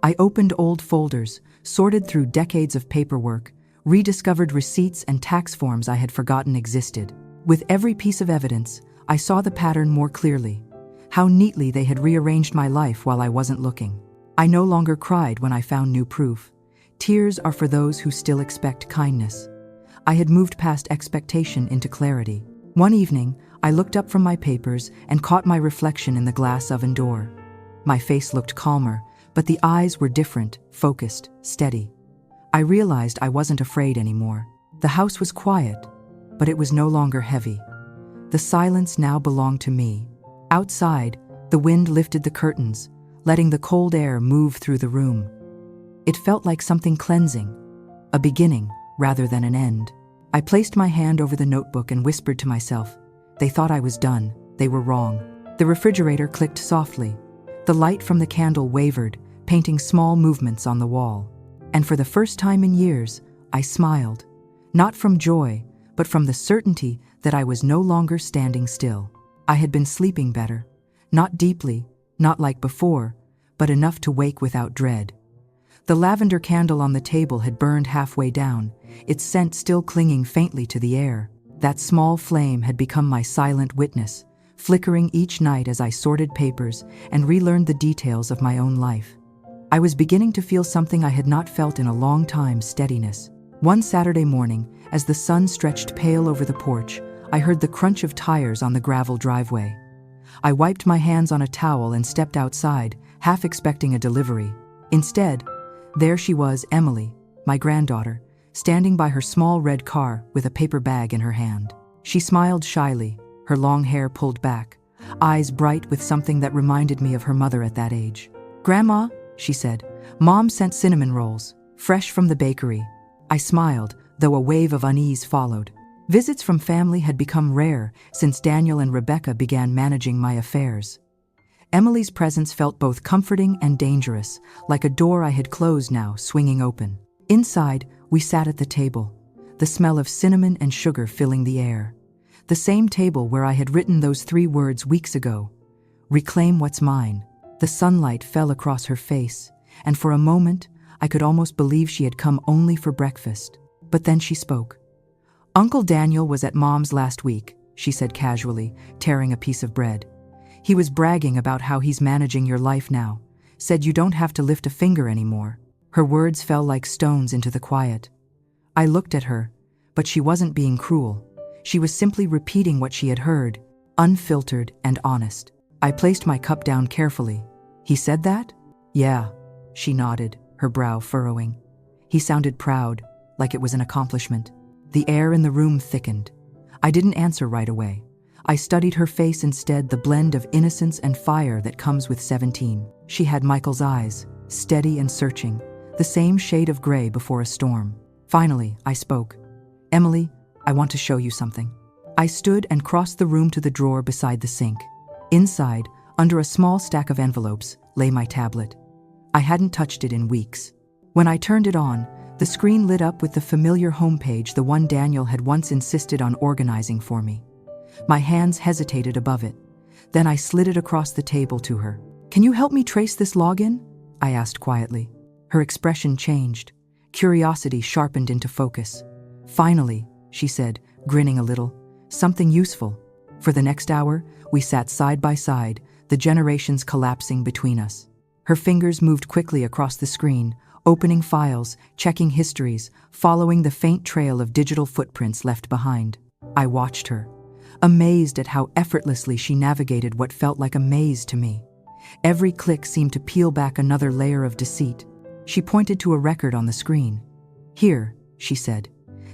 I opened old folders, sorted through decades of paperwork, rediscovered receipts and tax forms I had forgotten existed. With every piece of evidence, I saw the pattern more clearly. How neatly they had rearranged my life while I wasn't looking. I no longer cried when I found new proof. Tears are for those who still expect kindness. I had moved past expectation into clarity. One evening, I looked up from my papers and caught my reflection in the glass oven door. My face looked calmer, but the eyes were different, focused, steady. I realized I wasn't afraid anymore. The house was quiet, but it was no longer heavy. The silence now belonged to me. Outside, the wind lifted the curtains, letting the cold air move through the room. It felt like something cleansing, a beginning rather than an end. I placed my hand over the notebook and whispered to myself, "They thought I was done. They were wrong." The refrigerator clicked softly. The light from the candle wavered, painting small movements on the wall. And for the first time in years, I smiled. Not from joy, but from the certainty that I was no longer standing still. I had been sleeping better. Not deeply, not like before, but enough to wake without dread. The lavender candle on the table had burned halfway down, its scent still clinging faintly to the air. That small flame had become my silent witness, flickering each night as I sorted papers and relearned the details of my own life. I was beginning to feel something I had not felt in a long time: steadiness. One Saturday morning, as the sun stretched pale over the porch, I heard the crunch of tires on the gravel driveway. I wiped my hands on a towel and stepped outside, half expecting a delivery. Instead, there she was, Emily, my granddaughter, standing by her small red car with a paper bag in her hand. She smiled shyly, her long hair pulled back, eyes bright with something that reminded me of her mother at that age. "Grandma," she said, "Mom sent cinnamon rolls, fresh from the bakery." I smiled, though a wave of unease followed. Visits from family had become rare since Daniel and Rebecca began managing my affairs. Emily's presence felt both comforting and dangerous, like a door I had closed now swinging open. Inside, we sat at the table, the smell of cinnamon and sugar filling the air. The same table where I had written those 3 words weeks ago: "Reclaim what's mine." The sunlight fell across her face, and for a moment, I could almost believe she had come only for breakfast. But then she spoke. "Uncle Daniel was at Mom's last week," she said casually, tearing a piece of bread. "He was bragging about how he's managing your life now, said you don't have to lift a finger anymore." Her words fell like stones into the quiet. I looked at her, but she wasn't being cruel. She was simply repeating what she had heard, unfiltered and honest. I placed my cup down carefully. "He said that?" "Yeah," she nodded, her brow furrowing. He sounded proud, like it was an accomplishment. The air in the room thickened. I didn't answer right away. I studied her face instead, the blend of innocence and fire that comes with 17. She had Michael's eyes, steady and searching, the same shade of gray before a storm. Finally, I spoke. "Emily, I want to show you something." I stood and crossed the room to the drawer beside the sink. Inside, under a small stack of envelopes, lay my tablet. I hadn't touched it in weeks. When I turned it on, the screen lit up with the familiar homepage, the one Daniel had once insisted on organizing for me. My hands hesitated above it. Then I slid it across the table to her. "Can you help me trace this login?" I asked quietly. Her expression changed. Curiosity sharpened into focus. "Finally," she said, grinning a little, "something useful." For the next hour, we sat side by side, the generations collapsing between us. Her fingers moved quickly across the screen, opening files, checking histories, following the faint trail of digital footprints left behind. I watched her, amazed at how effortlessly she navigated what felt like a maze to me. Every click seemed to peel back another layer of deceit. She pointed to a record on the screen. "Here," she said.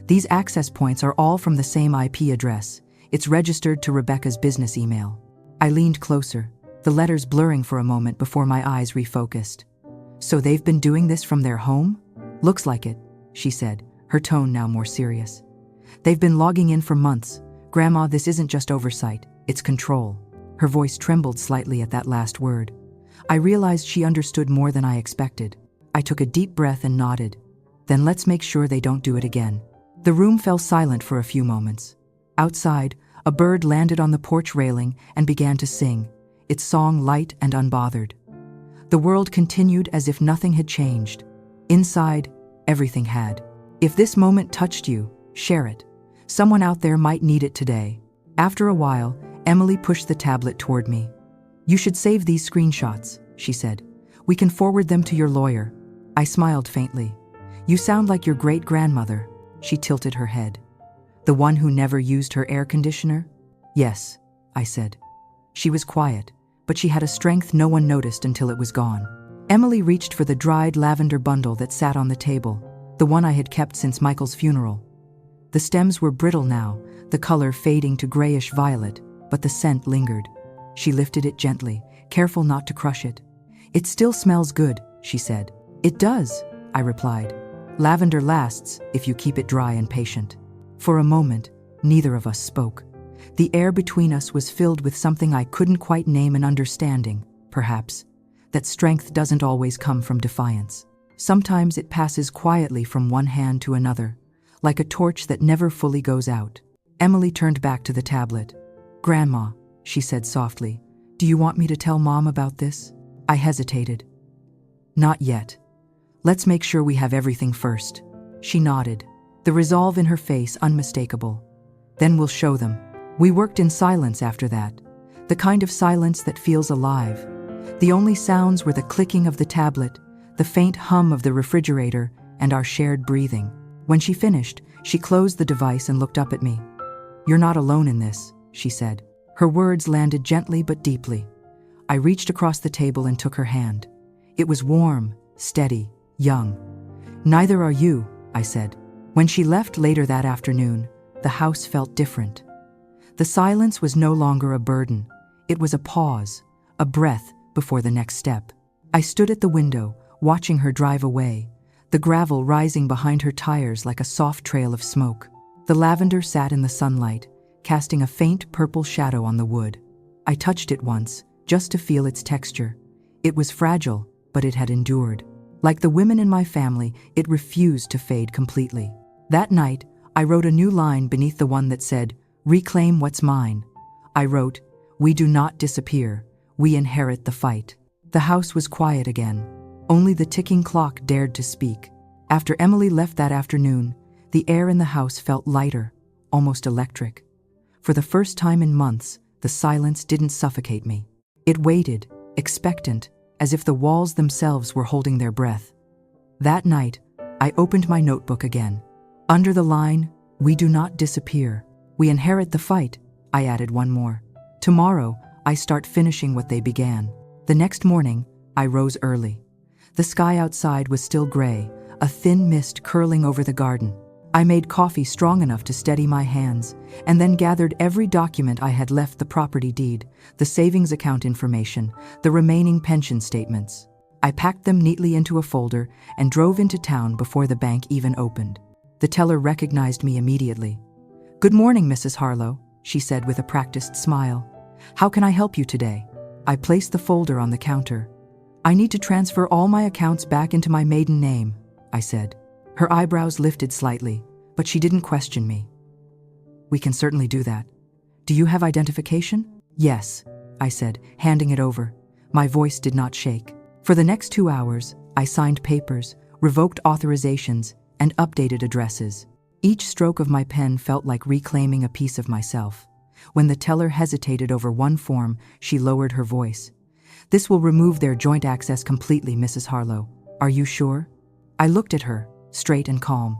"These access points are all from the same IP address. It's registered to Rebecca's business email." I leaned closer, the letters blurring for a moment before my eyes refocused. "So they've been doing this from their home?" "Looks like it," she said, her tone now more serious. "They've been logging in for months. Grandma, this isn't just oversight, it's control." Her voice trembled slightly at that last word. I realized she understood more than I expected. I took a deep breath and nodded. "Then let's make sure they don't do it again." The room fell silent for a few moments. Outside, a bird landed on the porch railing and began to sing, its song light and unbothered. The world continued as if nothing had changed. Inside, everything had. If this moment touched you, share it. Someone out there might need it today. After a while, Emily pushed the tablet toward me. "You should save these screenshots," she said. "We can forward them to your lawyer." I smiled faintly. "You sound like your great-grandmother." She tilted her head. "The one who never used her air conditioner?" "Yes," I said. She was quiet, but she had a strength no one noticed until it was gone. Emily reached for the dried lavender bundle that sat on the table, the one I had kept since Michael's funeral. The stems were brittle now, the color fading to grayish violet, but the scent lingered. She lifted it gently, careful not to crush it. "It still smells good," she said. "It does," I replied. "Lavender lasts if you keep it dry and patient." For a moment, neither of us spoke. The air between us was filled with something I couldn't quite name, an understanding, perhaps, that strength doesn't always come from defiance. Sometimes it passes quietly from one hand to another, like a torch that never fully goes out. Emily turned back to the tablet. "Grandma," she said softly, "do you want me to tell Mom about this?" I hesitated. "Not yet. Let's make sure we have everything first." She nodded, the resolve in her face unmistakable. "Then we'll show them." We worked in silence after that, the kind of silence that feels alive. The only sounds were the clicking of the tablet, the faint hum of the refrigerator, and our shared breathing. When she finished, she closed the device and looked up at me. "You're not alone in this," she said. Her words landed gently but deeply. I reached across the table and took her hand. It was warm, steady, young. "Neither are you," I said. When she left later that afternoon, the house felt different. The silence was no longer a burden. It was a pause, a breath before the next step. I stood at the window, watching her drive away, the gravel rising behind her tires like a soft trail of smoke. The lavender sat in the sunlight, casting a faint purple shadow on the wood. I touched it once, just to feel its texture. It was fragile, but it had endured. Like the women in my family, it refused to fade completely. That night, I wrote a new line beneath the one that said, "Reclaim what's mine." I wrote, "We do not disappear, we inherit the fight." The house was quiet again. Only the ticking clock dared to speak. After Emily left that afternoon, the air in the house felt lighter, almost electric. For the first time in months, the silence didn't suffocate me. It waited, expectant, as if the walls themselves were holding their breath. That night, I opened my notebook again. Under the line, "We do not disappear, we inherit the fight," I added one more. "Tomorrow, I start finishing what they began." The next morning, I rose early. The sky outside was still gray, a thin mist curling over the garden. I made coffee strong enough to steady my hands, and then gathered every document I had left: the property deed, the savings account information, the remaining pension statements. I packed them neatly into a folder and drove into town before the bank even opened. The teller recognized me immediately. "Good morning, Mrs. Harlow," she said with a practiced smile. "How can I help you today?" I placed the folder on the counter. "I need to transfer all my accounts back into my maiden name," I said. Her eyebrows lifted slightly, but she didn't question me. "We can certainly do that. Do you have identification?" "Yes," I said, handing it over. My voice did not shake. For the next 2 hours, I signed papers, revoked authorizations, and updated addresses. Each stroke of my pen felt like reclaiming a piece of myself. When the teller hesitated over one form, she lowered her voice. "This will remove their joint access completely, Mrs. Harlow. Are you sure?" I looked at her, straight and calm.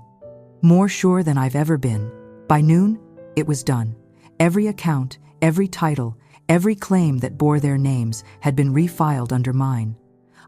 More sure than I've ever been. By noon, it was done. Every account, every title, every claim that bore their names had been refiled under mine.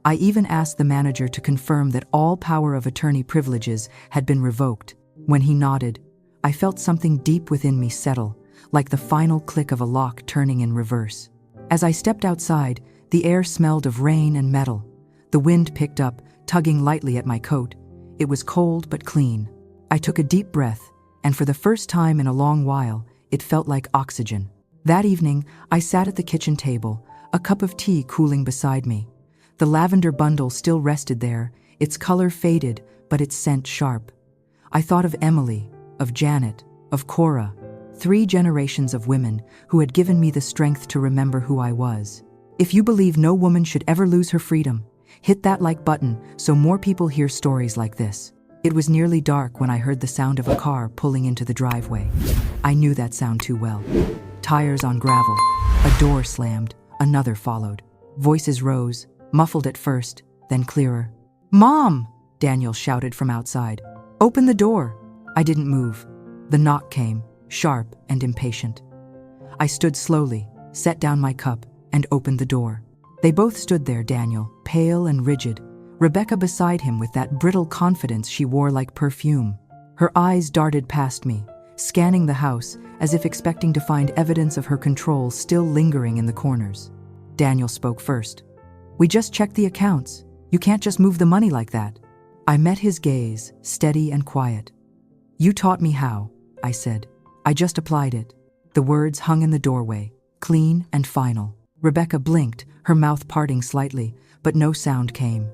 I even asked the manager to confirm that all power of attorney privileges had been revoked. When he nodded, I felt something deep within me settle, like the final click of a lock turning in reverse. As I stepped outside, the air smelled of rain and metal. The wind picked up, tugging lightly at my coat. It was cold but clean. I took a deep breath, and for the first time in a long while, it felt like oxygen. That evening, I sat at the kitchen table, a cup of tea cooling beside me. The lavender bundle still rested there, its color faded, but its scent sharp. I thought of Emily, of Janet, of Cora, 3 generations of women who had given me the strength to remember who I was. If you believe no woman should ever lose her freedom, hit that like button so more people hear stories like this. It was nearly dark when I heard the sound of a car pulling into the driveway. I knew that sound too well. Tires on gravel. A door slammed. Another followed. Voices rose, muffled at first, then clearer. "Mom!" Daniel shouted from outside. "Open the door!" I didn't move. The knock came, sharp and impatient. I stood slowly, set down my cup, and opened the door. They both stood there, Daniel, pale and rigid, Rebecca beside him with that brittle confidence she wore like perfume. Her eyes darted past me, scanning the house as if expecting to find evidence of her control still lingering in the corners. Daniel spoke first. "We just checked the accounts. You can't just move the money like that." I met his gaze, steady and quiet. "You taught me how," I said. "I just applied it." The words hung in the doorway, clean and final. Rebecca blinked, her mouth parting slightly, but no sound came.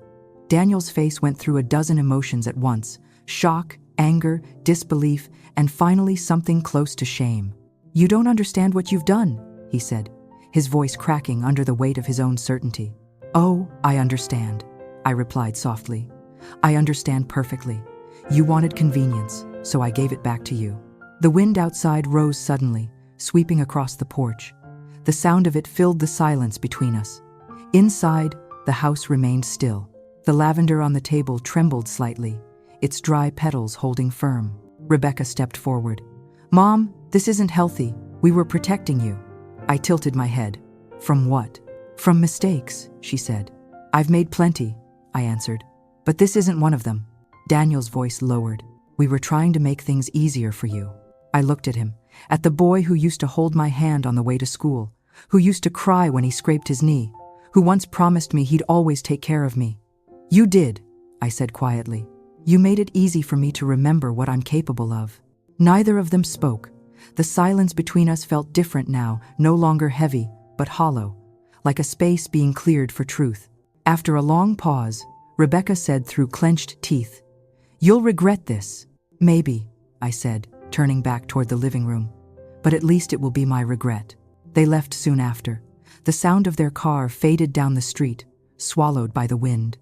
Daniel's face went through a dozen emotions at once: shock, anger, disbelief, and finally something close to shame. "You don't understand what you've done," he said, his voice cracking under the weight of his own certainty. "Oh, I understand," I replied softly. "I understand perfectly. You wanted convenience, so I gave it back to you." The wind outside rose suddenly, sweeping across the porch. The sound of it filled the silence between us. Inside, the house remained still. The lavender on the table trembled slightly, its dry petals holding firm. Rebecca stepped forward. "Mom, this isn't healthy. We were protecting you." I tilted my head. "From what?" "From mistakes," she said. "I've made plenty," I answered. "But this isn't one of them." Daniel's voice lowered. "We were trying to make things easier for you." I looked at him, at the boy who used to hold my hand on the way to school, who used to cry when he scraped his knee, who once promised me he'd always take care of me. "You did," I said quietly. "You made it easy for me to remember what I'm capable of." Neither of them spoke. The silence between us felt different now, no longer heavy, but hollow, like a space being cleared for truth. After a long pause, Rebecca said through clenched teeth, "You'll regret this." "Maybe," I said, turning back toward the living room. "But at least it will be my regret." They left soon after. The sound of their car faded down the street, swallowed by the wind.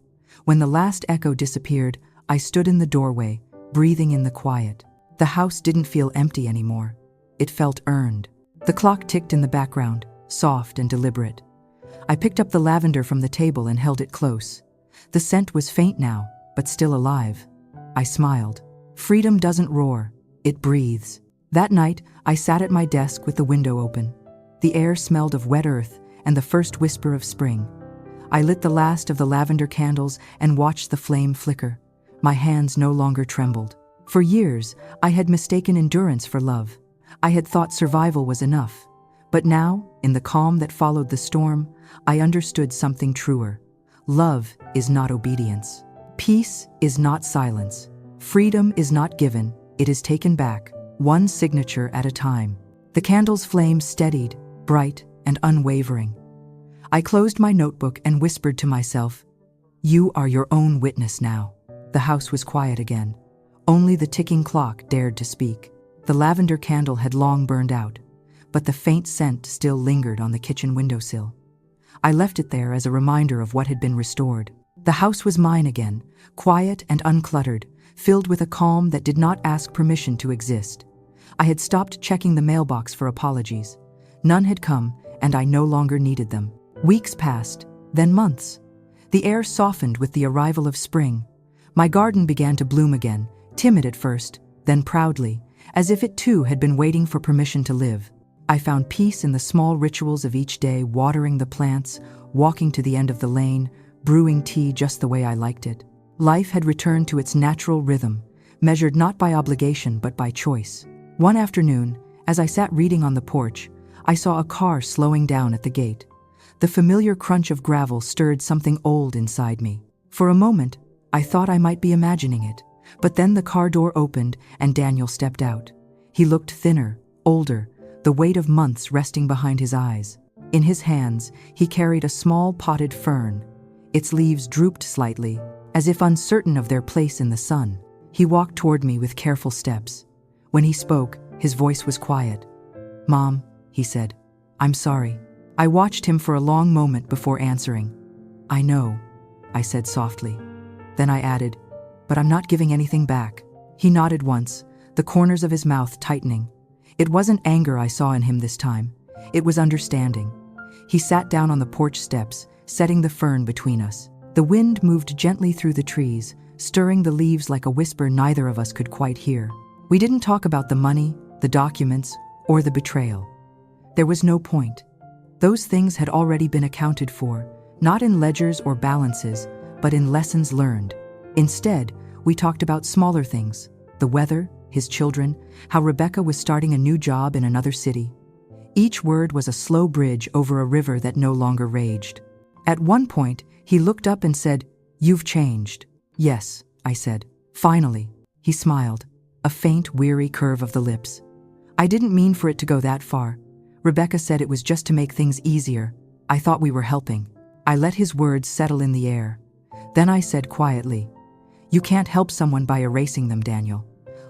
When the last echo disappeared, I stood in the doorway, breathing in the quiet. The house didn't feel empty anymore. It felt earned. The clock ticked in the background, soft and deliberate. I picked up the lavender from the table and held it close. The scent was faint now, but still alive. I smiled. Freedom doesn't roar, it breathes. That night, I sat at my desk with the window open. The air smelled of wet earth and the first whisper of spring. I lit the last of the lavender candles and watched the flame flicker. My hands no longer trembled. For years, I had mistaken endurance for love. I had thought survival was enough. But now, in the calm that followed the storm, I understood something truer. Love is not obedience. Peace is not silence. Freedom is not given, it is taken back, one signature at a time. The candle's flame steadied, bright and unwavering. I closed my notebook and whispered to myself, "You are your own witness now." The house was quiet again. Only the ticking clock dared to speak. The lavender candle had long burned out, but the faint scent still lingered on the kitchen windowsill. I left it there as a reminder of what had been restored. The house was mine again, quiet and uncluttered, filled with a calm that did not ask permission to exist. I had stopped checking the mailbox for apologies. None had come, and I no longer needed them. Weeks passed, then months. The air softened with the arrival of spring. My garden began to bloom again, timid at first, then proudly, as if it too had been waiting for permission to live. I found peace in the small rituals of each day, watering the plants, walking to the end of the lane, brewing tea just the way I liked it. Life had returned to its natural rhythm, measured not by obligation but by choice. One afternoon, as I sat reading on the porch, I saw a car slowing down at the gate. The familiar crunch of gravel stirred something old inside me. For a moment, I thought I might be imagining it, but then the car door opened and Daniel stepped out. He looked thinner, older, the weight of months resting behind his eyes. In his hands, he carried a small potted fern. Its leaves drooped slightly, as if uncertain of their place in the sun. He walked toward me with careful steps. When he spoke, his voice was quiet. "Mom," he said, "I'm sorry." I watched him for a long moment before answering. "I know," I said softly. Then I added, "But I'm not giving anything back." He nodded once, the corners of his mouth tightening. It wasn't anger I saw in him this time. It was understanding. He sat down on the porch steps, setting the fern between us. The wind moved gently through the trees, stirring the leaves like a whisper neither of us could quite hear. We didn't talk about the money, the documents, or the betrayal. There was no point. Those things had already been accounted for, not in ledgers or balances, but in lessons learned. Instead, we talked about smaller things: the weather, his children, how Rebecca was starting a new job in another city. Each word was a slow bridge over a river that no longer raged. At one point, he looked up and said, "You've changed." "Yes," I said. "Finally." He smiled, a faint, weary curve of the lips. "I didn't mean for it to go that far. Rebecca said it was just to make things easier. I thought we were helping." I let his words settle in the air. Then I said quietly, "You can't help someone by erasing them, Daniel.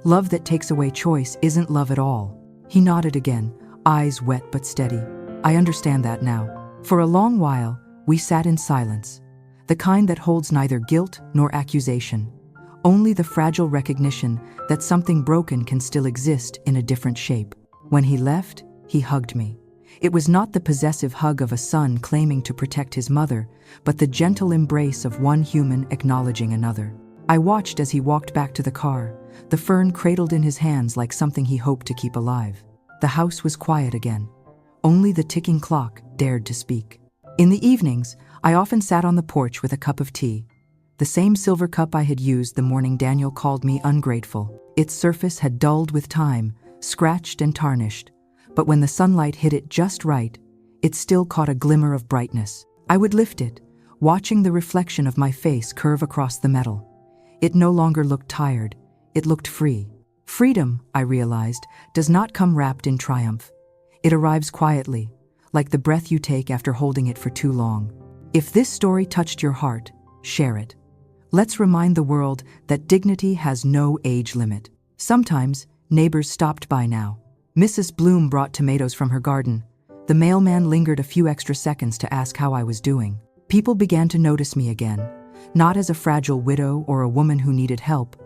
Love that takes away choice isn't love at all." He nodded again, eyes wet but steady. "I understand that now." For a long while, we sat in silence, the kind that holds neither guilt nor accusation, only the fragile recognition that something broken can still exist in a different shape. When he left, he hugged me. It was not the possessive hug of a son claiming to protect his mother, but the gentle embrace of one human acknowledging another. I watched as he walked back to the car, the fern cradled in his hands like something he hoped to keep alive. The house was quiet again. Only the ticking clock dared to speak. In the evenings, I often sat on the porch with a cup of tea. The same silver cup I had used the morning Daniel called me ungrateful. Its surface had dulled with time, scratched and tarnished, but when the sunlight hit it just right, it still caught a glimmer of brightness. I would lift it, watching the reflection of my face curve across the metal. It no longer looked tired, it looked free. Freedom, I realized, does not come wrapped in triumph. It arrives quietly, like the breath you take after holding it for too long. If this story touched your heart, share it. Let's remind the world that dignity has no age limit. Sometimes, neighbors stopped by now. Mrs. Bloom brought tomatoes from her garden. The mailman lingered a few extra seconds to ask how I was doing. People began to notice me again, not as a fragile widow or a woman who needed help,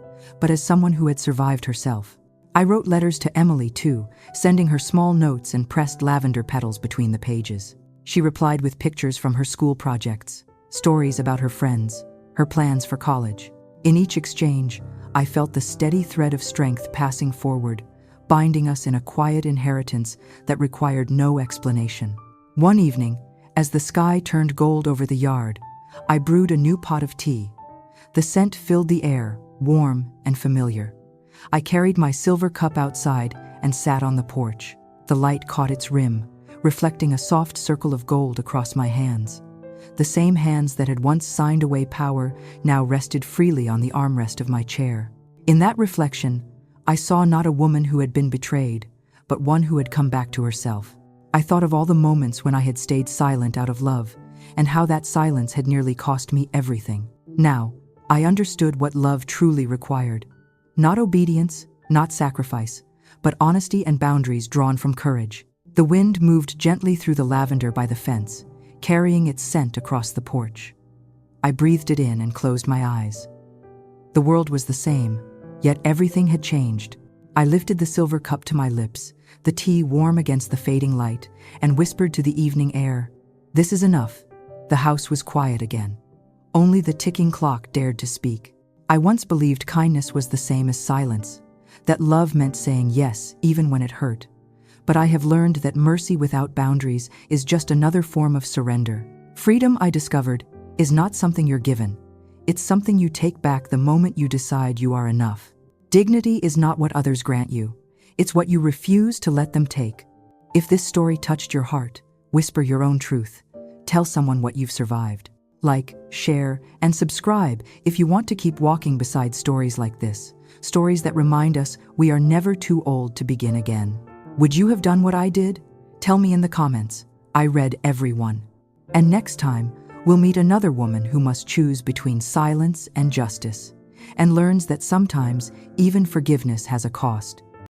but as someone who had survived herself. I wrote letters to Emily, too, sending her small notes and pressed lavender petals between the pages. She replied with pictures from her school projects, stories about her friends, her plans for college. In each exchange, I felt the steady thread of strength passing forward, binding us in a quiet inheritance that required no explanation. One evening, as the sky turned gold over the yard, I brewed a new pot of tea. The scent filled the air, warm and familiar. I carried my silver cup outside and sat on the porch. The light caught its rim, reflecting a soft circle of gold across my hands. The same hands that had once signed away power now rested freely on the armrest of my chair. In that reflection, I saw not a woman who had been betrayed, but one who had come back to herself. I thought of all the moments when I had stayed silent out of love, and how that silence had nearly cost me everything. Now, I understood what love truly required. Not obedience, not sacrifice, but honesty and boundaries drawn from courage. The wind moved gently through the lavender by the fence, carrying its scent across the porch. I breathed it in and closed my eyes. The world was the same, yet everything had changed. I lifted the silver cup to my lips, the tea warm against the fading light, and whispered to the evening air, "This is enough." The house was quiet again. Only the ticking clock dared to speak. I once believed kindness was the same as silence, that love meant saying yes even when it hurt. But I have learned that mercy without boundaries is just another form of surrender. Freedom, I discovered, is not something you're given. It's something you take back the moment you decide you are enough. Dignity is not what others grant you. It's what you refuse to let them take. If this story touched your heart, whisper your own truth. Tell someone what you've survived. Like, share, and subscribe if you want to keep walking beside stories like this. Stories that remind us we are never too old to begin again. Would you have done what I did? Tell me in the comments. I read every one. And next time, we'll meet another woman who must choose between silence and justice, and learns that sometimes even forgiveness has a cost.